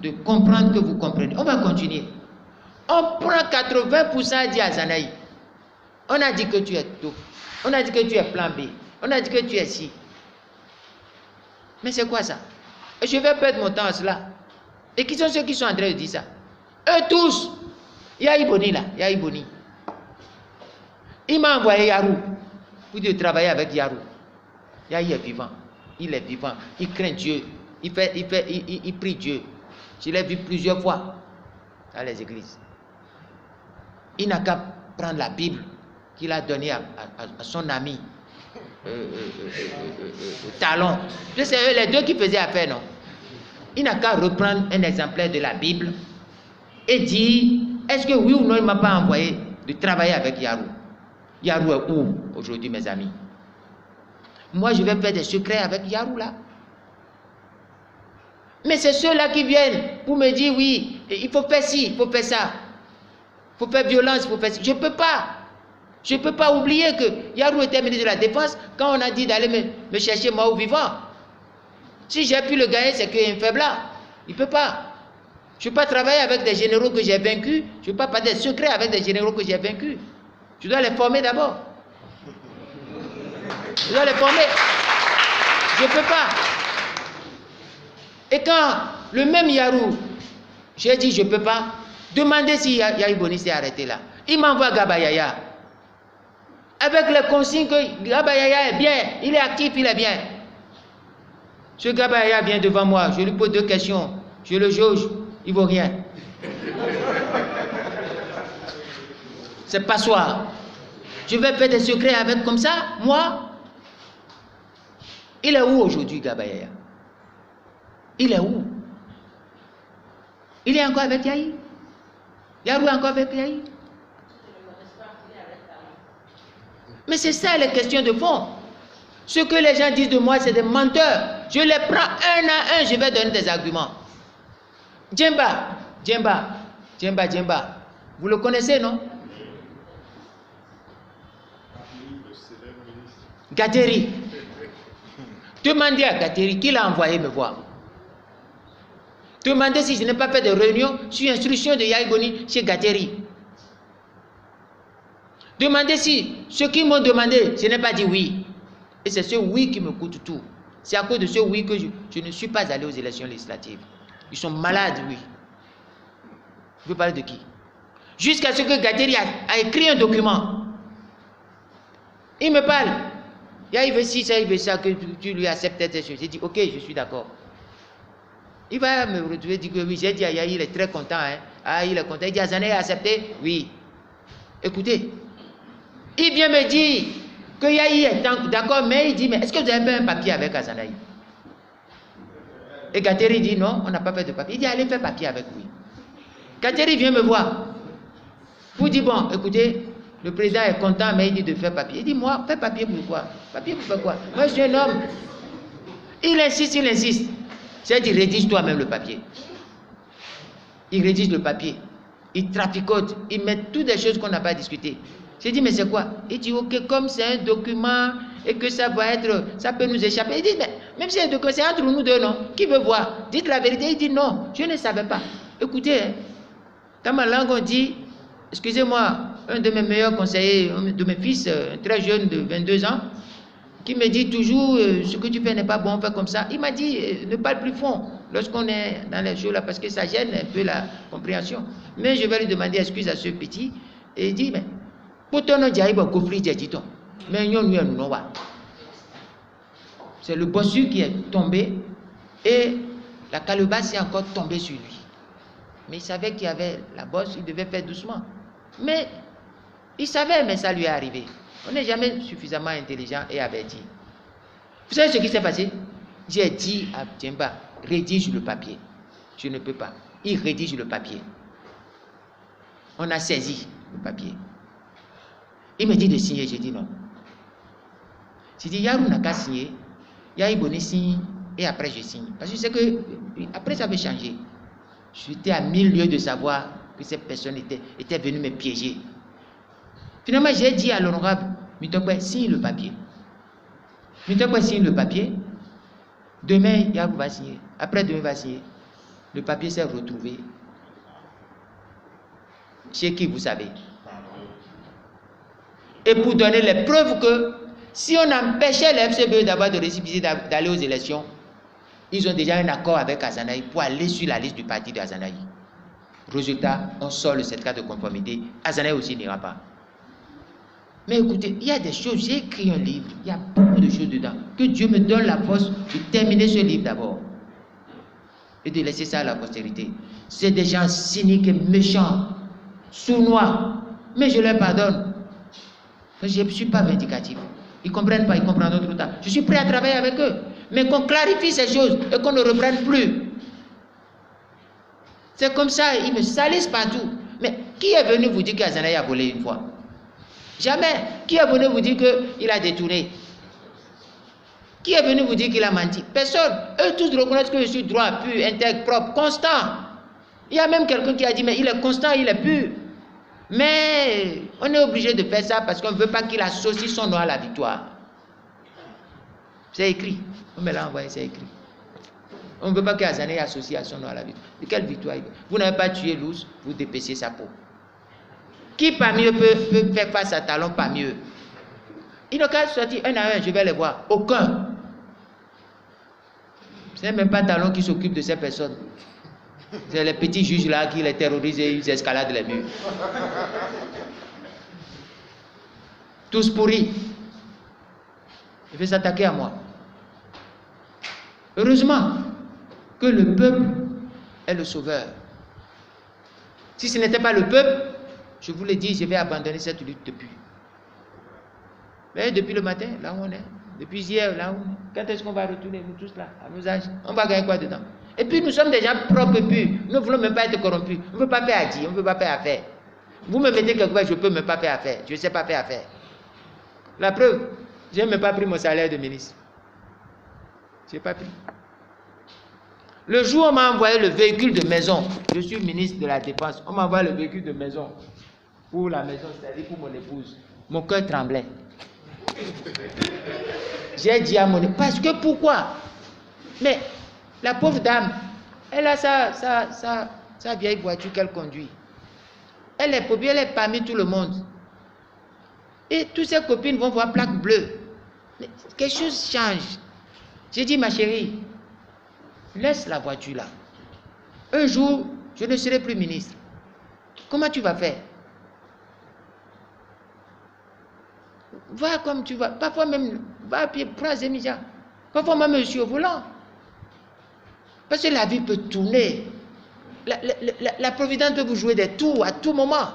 de comprendre que vous comprenez. On va continuer. On prend 80% d'Azanaï. On a dit que tu es tout. On a dit que tu es plan B. On a dit que tu es ci. Mais c'est quoi ça? Et je vais perdre mon temps à cela. Et qui sont ceux qui sont en train de dire ça? Eux tous. Il y a Iboni là. Il y a Iboni. Il m'a envoyé Yarou pour de travailler avec Yarou. Yahi est vivant. Il est vivant. Il craint Dieu. Il prie Dieu. Je l'ai vu plusieurs fois dans les églises. Il n'a qu'à prendre la Bible qu'il a donnée à son ami Talon. C'est les deux qui faisaient affaire, non? Il n'a qu'à reprendre un exemplaire de la Bible et dire, est-ce que oui ou non il ne m'a pas envoyé de travailler avec Yarou? Yarou est où aujourd'hui, mes amis? Moi, je vais faire des secrets avec Yarou là. Mais c'est ceux-là qui viennent pour me dire, oui, il faut faire ci, il faut faire ça. Il faut faire violence, il faut faire ci. Je ne peux pas. Je ne peux pas oublier que Yarou était ministre de la Défense quand on a dit d'aller me chercher mort ou vivant. Si j'ai pu le gagner, c'est qu'il y a un faible là. Il ne peut pas. Je ne peux pas travailler avec des généraux que j'ai vaincus. Je ne peux pas parler des secrets avec des généraux que j'ai vaincus. Je dois les former d'abord. Je dois les former. Je ne peux pas. Et quand le même Yarou, j'ai dit je ne peux pas, demandez si Yahi Boni s'est arrêté là. Il m'envoie Gabayaya. Avec les consignes que Gabayaya est bien, il est actif, il est bien. Ce Gabayaya vient devant moi, je lui pose 2 questions, je le jauge, il ne vaut rien. C'est pas soi. Je vais faire des secrets avec comme ça, moi. Il est où aujourd'hui, Gabayaya? Il est où? Il est encore avec Yahi? Yarou est encore avec Yahi? Mais c'est ça les questions de fond. Ce que les gens disent de moi, c'est des menteurs. Je les prends un à un, je vais donner des arguments. Djemba. Vous le connaissez, non? Gateri. Demandez à Gateri qui l'a envoyé me voir. Demandez si je n'ai pas fait de réunion sur instruction de Yahi Boni chez Gateri. Demandez si ceux qui m'ont demandé, je n'ai pas dit oui. Et c'est ce oui qui me coûte tout. C'est à cause de ce oui que je ne suis pas allé aux élections législatives. Ils sont malades, oui. Vous parlez de qui? Jusqu'à ce que Gateri a écrit un document. Il me parle. Il veut ci, ça, il veut ça, que tu lui acceptes ces choses. J'ai dit, ok, je suis d'accord. Il va me retrouver, dire que oui, j'ai dit à Yahi, il est très content. Hein. Ah, il est content. Il dit, Azanaï a accepté? Oui. Écoutez, il vient me dire que Yahi est d'accord, mais il dit, mais est-ce que vous avez fait un papier avec Azanaï? Et Gateri dit, non, on n'a pas fait de papier. Il dit, allez faire papier avec lui. Gateri vient me voir. Vous dit, bon, écoutez, le président est content, mais il dit de faire papier. Il dit, moi, fais papier pour quoi? Papier pour faire quoi? Moi, je suis un homme. Il insiste. J'ai dit, rédige toi-même le papier. Il rédige le papier. Il traficote. Il met toutes des choses qu'on n'a pas discutées. J'ai dit, mais c'est quoi? Il dit, ok, comme c'est un document et que ça peut nous échapper. Il dit, mais même si c'est un document, c'est entre nous deux, non? Qui veut voir? Dites la vérité. Il dit, non, je ne savais pas. Écoutez, hein, dans ma langue, on dit, excusez-moi, un de mes meilleurs conseillers, un de mes fils, très jeune de 22 ans, qui me dit toujours, ce que tu fais n'est pas bon, fais comme ça. Il m'a dit, ne parle plus fond lorsqu'on est dans les choses là, parce que ça gêne un peu la compréhension. Mais je vais lui demander excuse à ce petit, et il dit, mais, c'est le bossu qui est tombé, et la calebasse est encore tombée sur lui. Mais il savait qu'il y avait la bosse, il devait faire doucement. Mais, il savait, mais ça lui est arrivé. On n'est jamais suffisamment intelligent et averti. Vous savez ce qui s'est passé? J'ai dit à Djemba, rédige le papier. Je ne peux pas. Il rédige le papier. On a saisi le papier. Il me dit de signer, j'ai dit non. J'ai dit, Yarou n'a qu'à signer. Yahi Boni signe et après je signe. Parce que je sais que après ça va changer. J'étais à 1000 lieues de savoir que cette personne était venue me piéger. Finalement, j'ai dit à l'honorable Mitokwe, signe le papier. Mitokwe signe le papier. Demain, Yarou va signer. Après demain, va signer. Le papier s'est retrouvé. Chez qui vous savez? Et pour donner les preuves que si on empêchait les FCBE d'abord de récépissé d'aller aux élections, ils ont déjà un accord avec Azanaï pour aller sur la liste du parti de Azanaï. Résultat, on sort le certificat de conformité. Azanaï aussi n'ira pas. Mais écoutez, il y a des choses, j'ai écrit un livre, il y a beaucoup de choses dedans. Que Dieu me donne la force de terminer ce livre d'abord. Et de laisser ça à la postérité. C'est des gens cyniques et méchants, sournois. Mais je leur pardonne. Je ne suis pas vindicatif. Ils ne comprennent pas, ils comprendront trop tard. Je suis prêt à travailler avec eux. Mais qu'on clarifie ces choses et qu'on ne reprenne plus. C'est comme ça, ils me salissent partout. Mais qui est venu vous dire qu'Azanaï a volé une fois? Jamais. Qui est venu vous dire qu'il a détourné? Qui est venu vous dire qu'il a menti? Personne. Eux tous reconnaissent que je suis droit, pur, intègre, propre, constant. Il y a même quelqu'un qui a dit, mais il est constant, il est pur. Mais on est obligé de faire ça parce qu'on ne veut pas qu'il associe son nom à la victoire. C'est écrit. On me l'a envoyé, c'est écrit. On ne veut pas qu'Azanaï associe à son nom à la victoire. De quelle victoire? Vous n'avez pas tué l'ours, vous dépecez sa peau. Qui parmi eux peut faire face à Talon parmi eux? Il n'a qu'à sortir un à un, je vais les voir. Aucun. Ce n'est même pas Talon qui s'occupe de ces personnes. C'est les petits juges là qui les terrorisent et ils escaladent les murs. Tous pourris. Il veut s'attaquer à moi. Heureusement que le peuple est le sauveur. Si ce n'était pas le peuple, je vous l'ai dit, je vais abandonner cette lutte depuis. Mais depuis le matin, là où on est, depuis hier, là où on est, quand est-ce qu'on va retourner, nous tous là, à nos âges? On va gagner quoi dedans? Et puis nous sommes des gens propres et purs. Nous ne voulons même pas être corrompus. On ne veut pas faire à dire, on ne veut pas faire affaire. Vous me mettez quelque part, je ne peux même pas faire affaire. Je ne sais pas faire affaire. La preuve, je n'ai même pas pris mon salaire de ministre. Je n'ai pas pris. Le jour où on m'a envoyé le véhicule de maison, je suis ministre de la Défense, on m'a envoyé le véhicule de maison pour la maison, c'est-à-dire pour mon épouse. Mon cœur tremblait. J'ai dit à mon épouse, parce que pourquoi? Mais la pauvre dame, elle a sa vieille voiture qu'elle conduit. Elle est pauvre, elle est parmi tout le monde. Et toutes ses copines vont voir plaque bleue. Mais quelque chose change. J'ai dit, ma chérie, laisse la voiture là. Un jour, je ne serai plus ministre. Comment tu vas faire? Va comme tu vas. Parfois même, va à pied, prends Zémija. Parfois même, je suis au volant. Parce que la vie peut tourner. La providence peut vous jouer des tours à tout moment.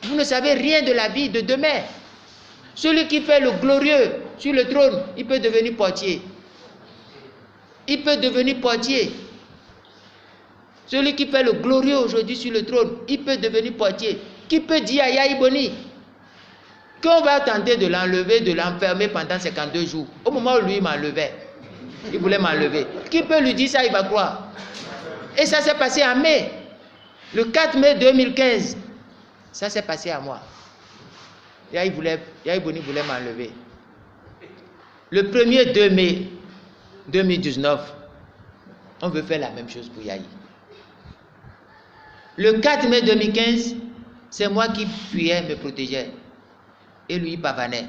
Vous ne savez rien de la vie de demain. Celui qui fait le glorieux sur le trône, il peut devenir portier. Il peut devenir portier. Celui qui fait le glorieux aujourd'hui sur le trône, il peut devenir portier. Qui peut dire à Yahi Boni qu'on va tenter de l'enlever, de l'enfermer pendant 52 jours. Au moment où lui m'enlevait, il voulait m'enlever. Qui peut lui dire ça, il va croire. Et ça s'est passé en mai. Le 4 mai 2015. Ça s'est passé à moi. Yahi Boni voulait m'enlever. Le 1er 2 mai 2019, on veut faire la même chose pour Yahi. Le 4 mai 2015, c'est moi qui fuyais, me protégeais. Et lui, il pavanait.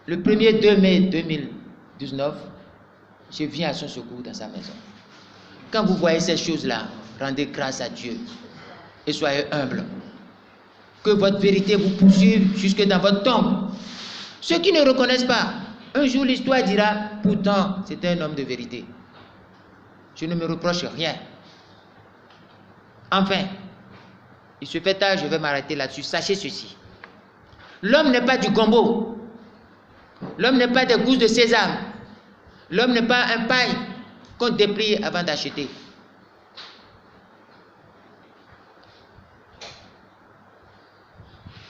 Le 1er 2 mai 2019, je viens à son secours dans sa maison. Quand vous voyez ces choses-là, rendez grâce à Dieu et soyez humbles. Que votre vérité vous poursuive jusque dans votre tombe. Ceux qui ne reconnaissent pas, un jour l'histoire dira, pourtant c'était un homme de vérité. Je ne me reproche rien. Enfin, il se fait tard, je vais m'arrêter là-dessus. Sachez ceci. L'homme n'est pas du gombo. L'homme n'est pas des gousses de sésame. L'homme n'est pas un pain qu'on déplie avant d'acheter.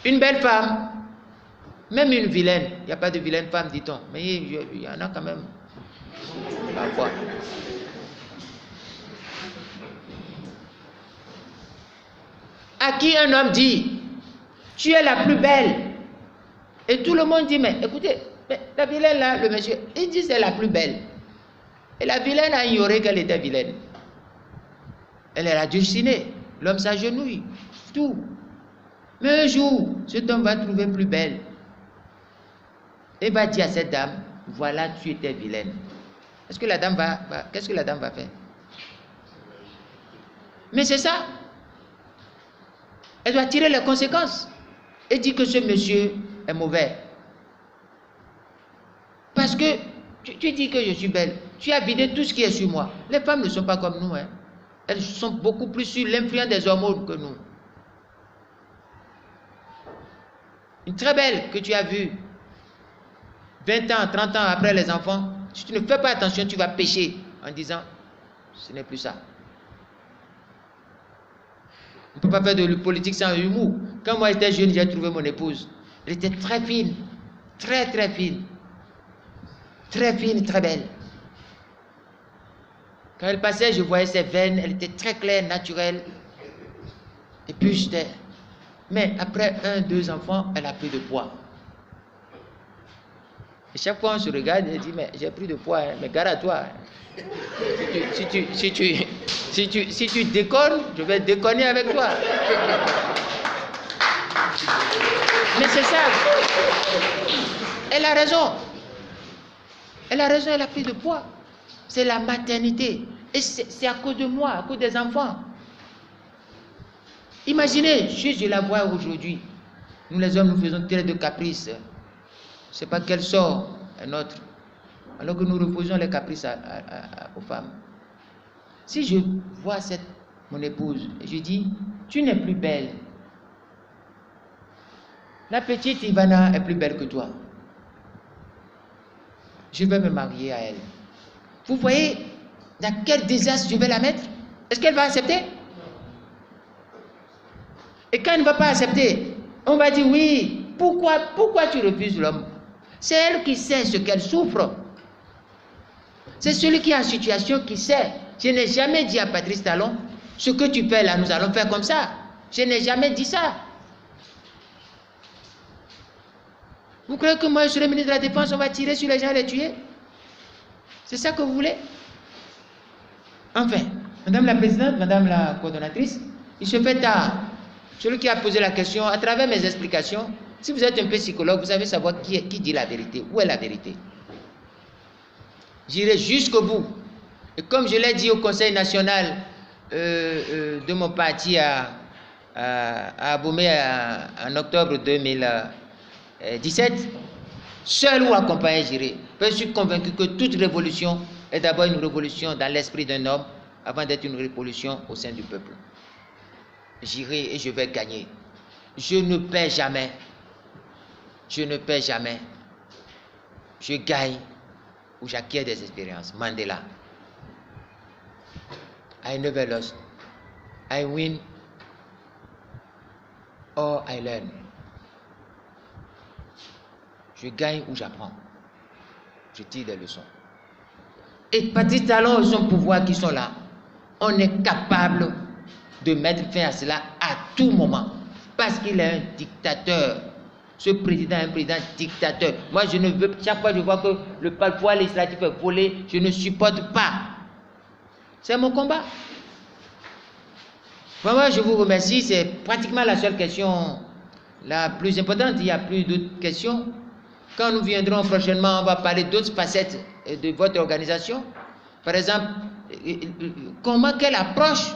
Une belle femme, même une vilaine, il n'y a pas de vilaine femme, dit-on, mais il y en a quand même parfois. À qui un homme dit, tu es la plus belle. Et tout le monde dit, mais écoutez, mais la vilaine là, le monsieur, il dit c'est la plus belle. Et la vilaine a ignoré qu'elle était vilaine. Elle est radiocinée. L'homme s'agenouille. Tout. Mais un jour, cet homme va trouver plus belle. Et va dire à cette dame, voilà, tu étais vilaine. Qu'est-ce que la dame va faire? Mais c'est ça. Elle doit tirer les conséquences. et dit que ce monsieur est mauvais. Parce que tu dis que je suis belle. Tu as vidé tout ce qui est sur moi. Les femmes ne sont pas comme nous. Hein. Elles sont beaucoup plus sur l'influence des hormones que nous. Une très belle que tu as vue, 20 ans, 30 ans après les enfants, si tu ne fais pas attention, tu vas pécher en disant, ce n'est plus ça. On ne peut pas faire de politique sans humour. Quand moi j'étais jeune, j'ai trouvé mon épouse. Elle était très fine, très très fine. Très fine, très belle. Quand elle passait, je voyais ses veines, elle était très claire, naturelle. Et puis j'étais... Mais après 1, 2 enfants, elle a pris de poids. Et chaque fois on se regarde et dit, mais j'ai pris de poids, hein, mais garde à toi. Si tu déconnes, je vais déconner avec toi. Mais c'est ça. Elle a raison. Elle a raison, elle a pris de poids. C'est la maternité. Et c'est à cause de moi, à cause des enfants. Imaginez, je la vois aujourd'hui. Nous les hommes, nous faisons très de caprices. Je ne sais pas quel sort est notre. Alors que nous reposons les caprices aux femmes. Si je vois mon épouse, je dis, tu n'es plus belle. La petite Ivana est plus belle que toi. Je vais me marier à elle. Vous voyez dans quel désastre je vais la mettre? Est-ce qu'elle va accepter? Et quand elle ne va pas accepter, on va dire oui, pourquoi tu refuses l'homme? C'est elle qui sait ce qu'elle souffre. C'est celui qui est en situation qui sait. Je n'ai jamais dit à Patrice Talon, ce que tu fais là, nous allons faire comme ça. Je n'ai jamais dit ça. Vous croyez que moi, je serai ministre de la Défense, on va tirer sur les gens et les tuer? C'est ça que vous voulez? Enfin, Madame la Présidente, Madame la Coordonnatrice, il se fait tard. Celui qui a posé la question, à travers mes explications, si vous êtes un peu psychologue, vous savez savoir qui dit la vérité. Où est la vérité? J'irai jusqu'au bout. Et comme je l'ai dit au Conseil national de mon parti à Abomey en octobre 2017, seul ou accompagné, j'irai. Je suis convaincu que toute révolution est d'abord une révolution dans l'esprit d'un homme avant d'être une révolution au sein du peuple. J'irai et je vais gagner. Je ne perds jamais. Je ne perds jamais. Je gagne ou j'acquiers des expériences. Mandela. I never lost. I win or I learn. Je gagne ou j'apprends. Je tire des leçons. Et Patrice Talon et son pouvoir qui sont là, on est capable de mettre fin à cela à tout moment. Parce qu'il est un dictateur. Ce président est un président dictateur. Moi, je ne veux, chaque fois que je vois que le pouvoir législatif est volé, je ne supporte pas. C'est mon combat. Vraiment, je vous remercie. C'est pratiquement la seule question la plus importante. Il n'y a plus d'autres questions. Quand nous viendrons prochainement, on va parler d'autres facettes de votre organisation. Par exemple, quelle approche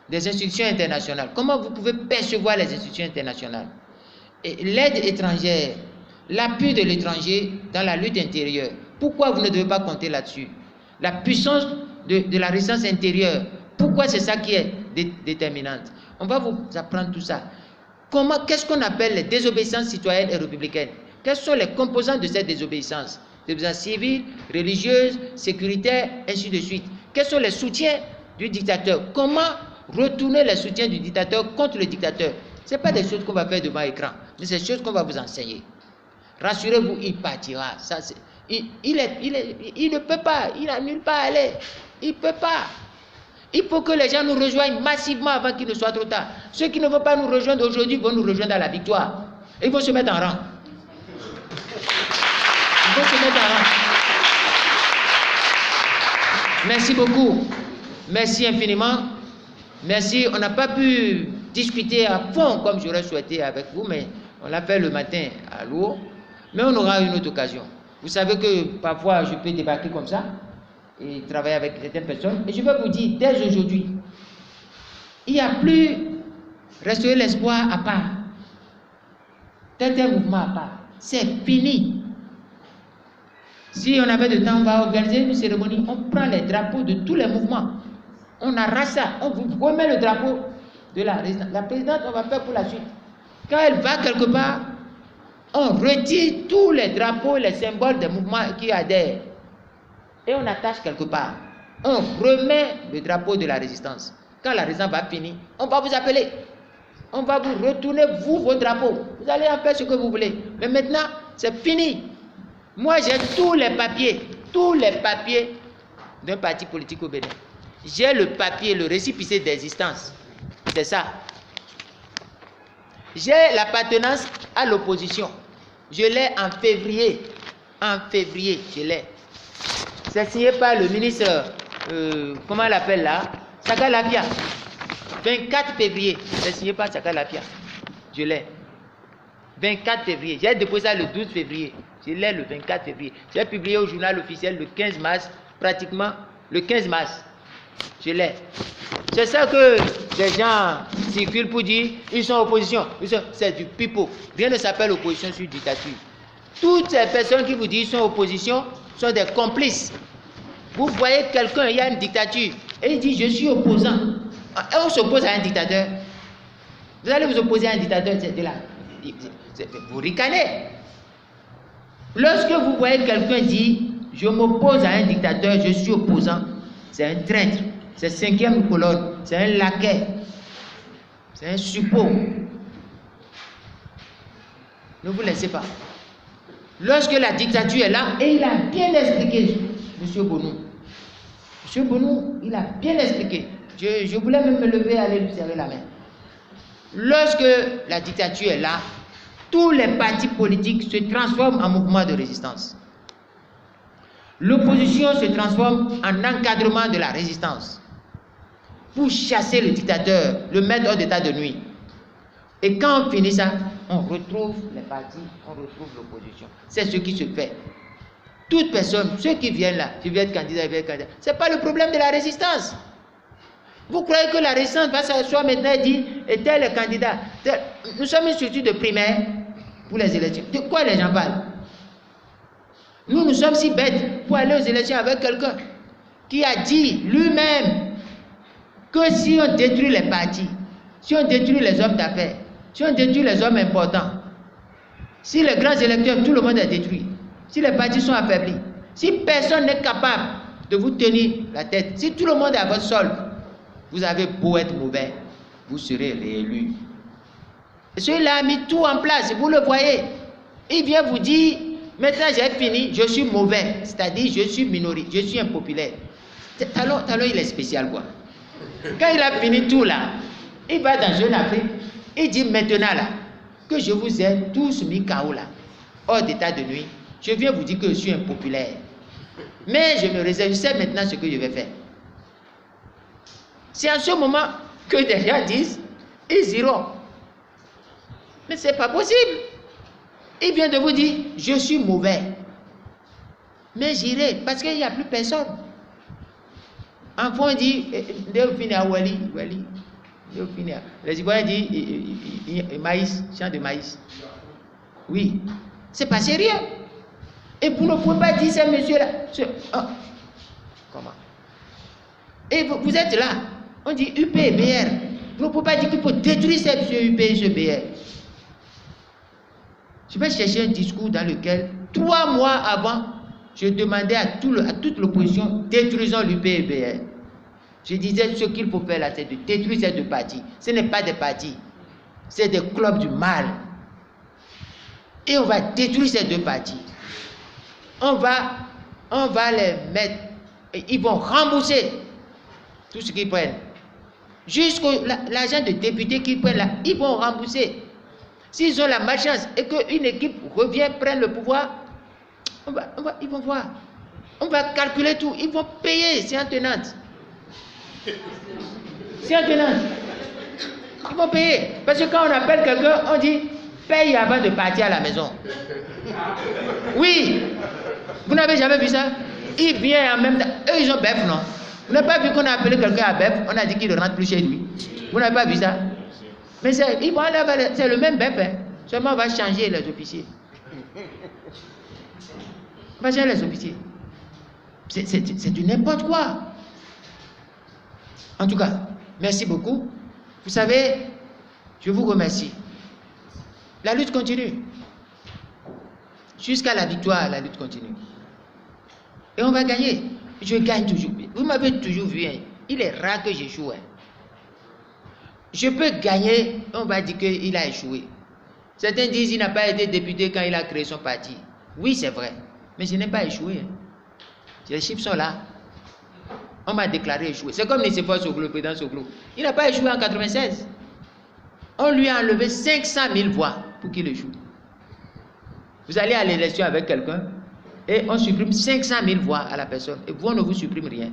des institutions internationales? Comment vous pouvez percevoir les institutions internationales? L'aide étrangère, l'appui de l'étranger dans la lutte intérieure. Pourquoi vous ne devez pas compter là-dessus? La puissance de la résistance intérieure. Pourquoi c'est ça qui est déterminante? On va vous apprendre tout ça. Qu'est-ce qu'on appelle les désobéissances citoyennes et républicaines? Quelles sont les composantes de cette désobéissance? Désobéissance civile, religieuse, sécuritaire, ainsi de suite. Quels sont les soutiens du dictateur? Comment retourner les soutiens du dictateur contre le dictateur? Ce n'est pas des choses qu'on va faire devant l'écran, mais c'est des choses qu'on va vous enseigner. Rassurez-vous, il partira. Ça, il ne peut pas, il n'a nulle part à aller. Il ne peut pas. Il faut que les gens nous rejoignent massivement avant qu'il ne soit trop tard. Ceux qui ne vont pas nous rejoindre aujourd'hui vont nous rejoindre à la victoire. Ils vont se mettre en rang. Ils vont se mettre en rang. Merci beaucoup. Merci infiniment. Merci. On n'a pas pu discuter à fond comme j'aurais souhaité avec vous, mais on l'a fait le matin à l'eau. Mais on aura une autre occasion. Vous savez que parfois je peux débarquer comme ça et travailler avec certaines personnes. Et je vais vous dire, dès aujourd'hui, il n'y a plus restaurer l'espoir à part. tel mouvement à part. C'est fini. Si on avait de temps, on va organiser une cérémonie. On prend les drapeaux de tous les mouvements. On arrache ça. On vous remet le drapeau de la résidence. La présidente, on va faire pour la suite. Quand elle va quelque part, on retire tous les drapeaux, les symboles des mouvements qui adhèrent. Et on attache quelque part. On remet le drapeau de la résistance. Quand la résistance va finir, on va vous appeler. On va vous retourner, vos drapeaux. Vous allez en faire ce que vous voulez. Mais maintenant, c'est fini. Moi, j'ai tous les papiers d'un parti politique au Bénin. J'ai le papier, le récépissé d'existence. C'est ça. J'ai l'appartenance à l'opposition. Je l'ai en février. En février, je l'ai. C'est signé par le ministre, comment on l'appelle là, Saka Lapia. 24 février, c'est signé par Saka Lapia. Je l'ai. 24 février. J'ai déposé ça le 12 février. Je l'ai le 24 février. J'ai publié au journal officiel le 15 mars, pratiquement le 15 mars. Je l'ai. C'est ça que les gens circulent pour dire ils sont opposition. C'est du pipeau. Rien ne s'appelle opposition sur dictature. Toutes ces personnes qui vous disent qu'ils sont opposition sont des complices. Vous voyez quelqu'un, il y a une dictature, et il dit je suis opposant. Et on s'oppose à un dictateur. Vous allez vous opposer à un dictateur, c'est là. Vous ricanez. Lorsque vous voyez quelqu'un dire je m'oppose à un dictateur, je suis opposant, c'est un traître, c'est 5e colonne, c'est un laquais, c'est un suppôt. Ne vous laissez pas. Lorsque la dictature est là, et il a bien expliqué, M. Bonou. M. Bonou, il a bien expliqué. Je voulais même me lever et aller lui serrer la main. Lorsque la dictature est là, tous les partis politiques se transforment en mouvement de résistance. L'opposition se transforme en encadrement de la résistance. Pour chasser le dictateur, le mettre hors d'état de nuit. Et quand on finit ça, on retrouve les partis, on retrouve l'opposition. C'est ce qui se fait. Toute personne, ceux qui viennent là, je vais être candidat, ce n'est pas le problème de la résistance. Vous croyez que la résistance va s'asseoir maintenant et dire, et tel est candidat. Nous sommes une structure de primaire pour les élections. De quoi les gens parlent? Nous sommes si bêtes pour aller aux élections avec quelqu'un qui a dit lui-même que si on détruit les partis, si on détruit les hommes d'affaires, si on détruit les hommes importants, si les grands électeurs, tout le monde est détruit, si les partis sont affaiblis, si personne n'est capable de vous tenir la tête, si tout le monde est à votre sol, vous avez beau être mauvais, vous serez réélu. Et celui-là a mis tout en place, vous le voyez. Il vient vous dire, maintenant j'ai fini, je suis mauvais, c'est-à-dire je suis minoritaire, je suis impopulaire. Talon, il est spécial quoi. Quand il a fini tout là, il va dans Jeune Afrique, il dit maintenant là, que je vous ai tous mis KO là, hors d'état de nuit, je viens vous dire que je suis impopulaire. Mais je me réserve, je sais maintenant ce que je vais faire. C'est en ce moment que des gens disent, ils iront. Mais ce n'est pas possible. Il vient de vous dire, je suis mauvais. Mais j'irai, parce qu'il n'y a plus personne. Enfant, on dit, les Ivoiriens disent, maïs, champ de maïs. Oui, c'est pas sérieux. Et vous ne pouvez pas dire, ces messieurs-là. Comment? Et vous êtes là, on dit UP et BR. Vous ne pouvez pas dire qu'il faut détruire ces messieurs UP et ce BR. Je vais chercher un discours dans lequel, 3 mois avant, je demandais à toute l'opposition, détruisons l'UP et BR. Je disais, ce qu'il faut faire là, c'est de détruire ces deux partis. Ce n'est pas des partis, c'est des clubs du mal. Et on va détruire ces deux partis. On va les mettre, et ils vont rembourser tout ce qu'ils prennent. Jusqu'à l'argent de députés qu'ils prennent là, ils vont rembourser. S'ils ont la malchance et qu'une équipe revient, prenne le pouvoir, ils vont voir. On va calculer tout. Ils vont payer, c'est en tenante. C'est en tenante. Ils vont payer. Parce que quand on appelle quelqu'un, on dit paye avant de partir à la maison. Oui. Vous n'avez jamais vu ça? Il vient en même temps. Eux, ils ont bœuf, non? Vous n'avez pas vu qu'on a appelé quelqu'un à bœuf? On a dit qu'il ne rentre plus chez lui. Vous n'avez pas vu ça? Mais c'est le même bœuf. Hein. Seulement, on va changer les officiers. On va changer les officiers. C'est du n'importe quoi. En tout cas, merci beaucoup. Vous savez, je vous remercie. La lutte continue. Jusqu'à la victoire, la lutte continue. Et on va gagner. Je gagne toujours. Vous m'avez toujours vu. Hein. Il est rare que j'échoue. Hein. Je peux gagner, on va dire qu'il a échoué. Certains disent qu'il n'a pas été député quand il a créé son parti. Oui, c'est vrai. Mais je n'ai pas échoué. Hein. Les chiffres sont là. On m'a déclaré échoué. C'est comme Nicéphore Soglo, le président Soglo. Il n'a pas échoué en 1996. On lui a enlevé 500 000 voix pour qu'il échoue. Vous allez à l'élection avec quelqu'un et on supprime 500 000 voix à la personne. Et vous, on ne vous supprime rien.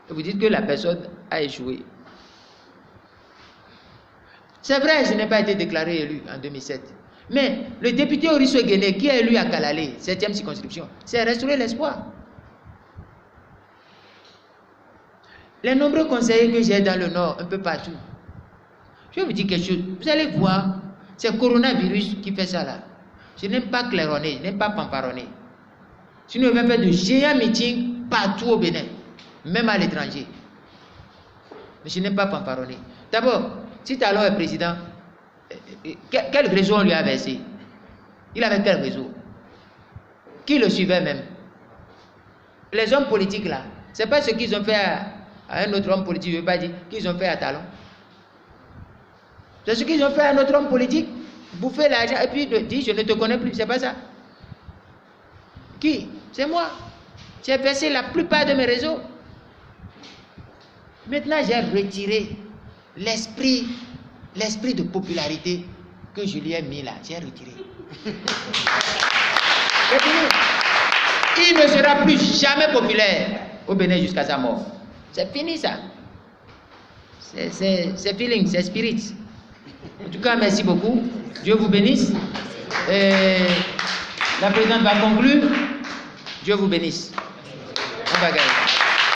Et vous dites que la personne a échoué. C'est vrai, je n'ai pas été déclaré élu en 2007. Mais le député Orisso Guéné, qui est élu à Kalalé, 7e circonscription, c'est restaurer l'espoir. Les nombreux conseillers que j'ai dans le Nord, un peu partout, je vais vous dire quelque chose. Vous allez voir, c'est le coronavirus qui fait ça là. Je n'aime pas claironner, je n'aime pas pamparonner. Sinon, je vais faire de géants meetings partout au Bénin, même à l'étranger. Mais je n'aime pas pamparonner. D'abord, si Talon est président, quel réseau on lui a versé? Il avait quel réseau? Qui le suivait même? Les hommes politiques là, c'est pas ce qu'ils ont fait à un autre homme politique, je ne veux pas dire qu'ils ont fait à Talon. C'est ce qu'ils ont fait à un autre homme politique, bouffer l'argent et puis dire je ne te connais plus, c'est pas ça. Qui? C'est moi. J'ai versé la plupart de mes réseaux. Maintenant j'ai retiré l'esprit de popularité que je lui ai mis là, j'ai retiré. C'est fini. Il ne sera plus jamais populaire au Bénin jusqu'à sa mort. C'est fini ça. C'est feeling, c'est spirit. En tout cas, merci beaucoup. Dieu vous bénisse. Et la présidente va conclure. Dieu vous bénisse. On va gagner.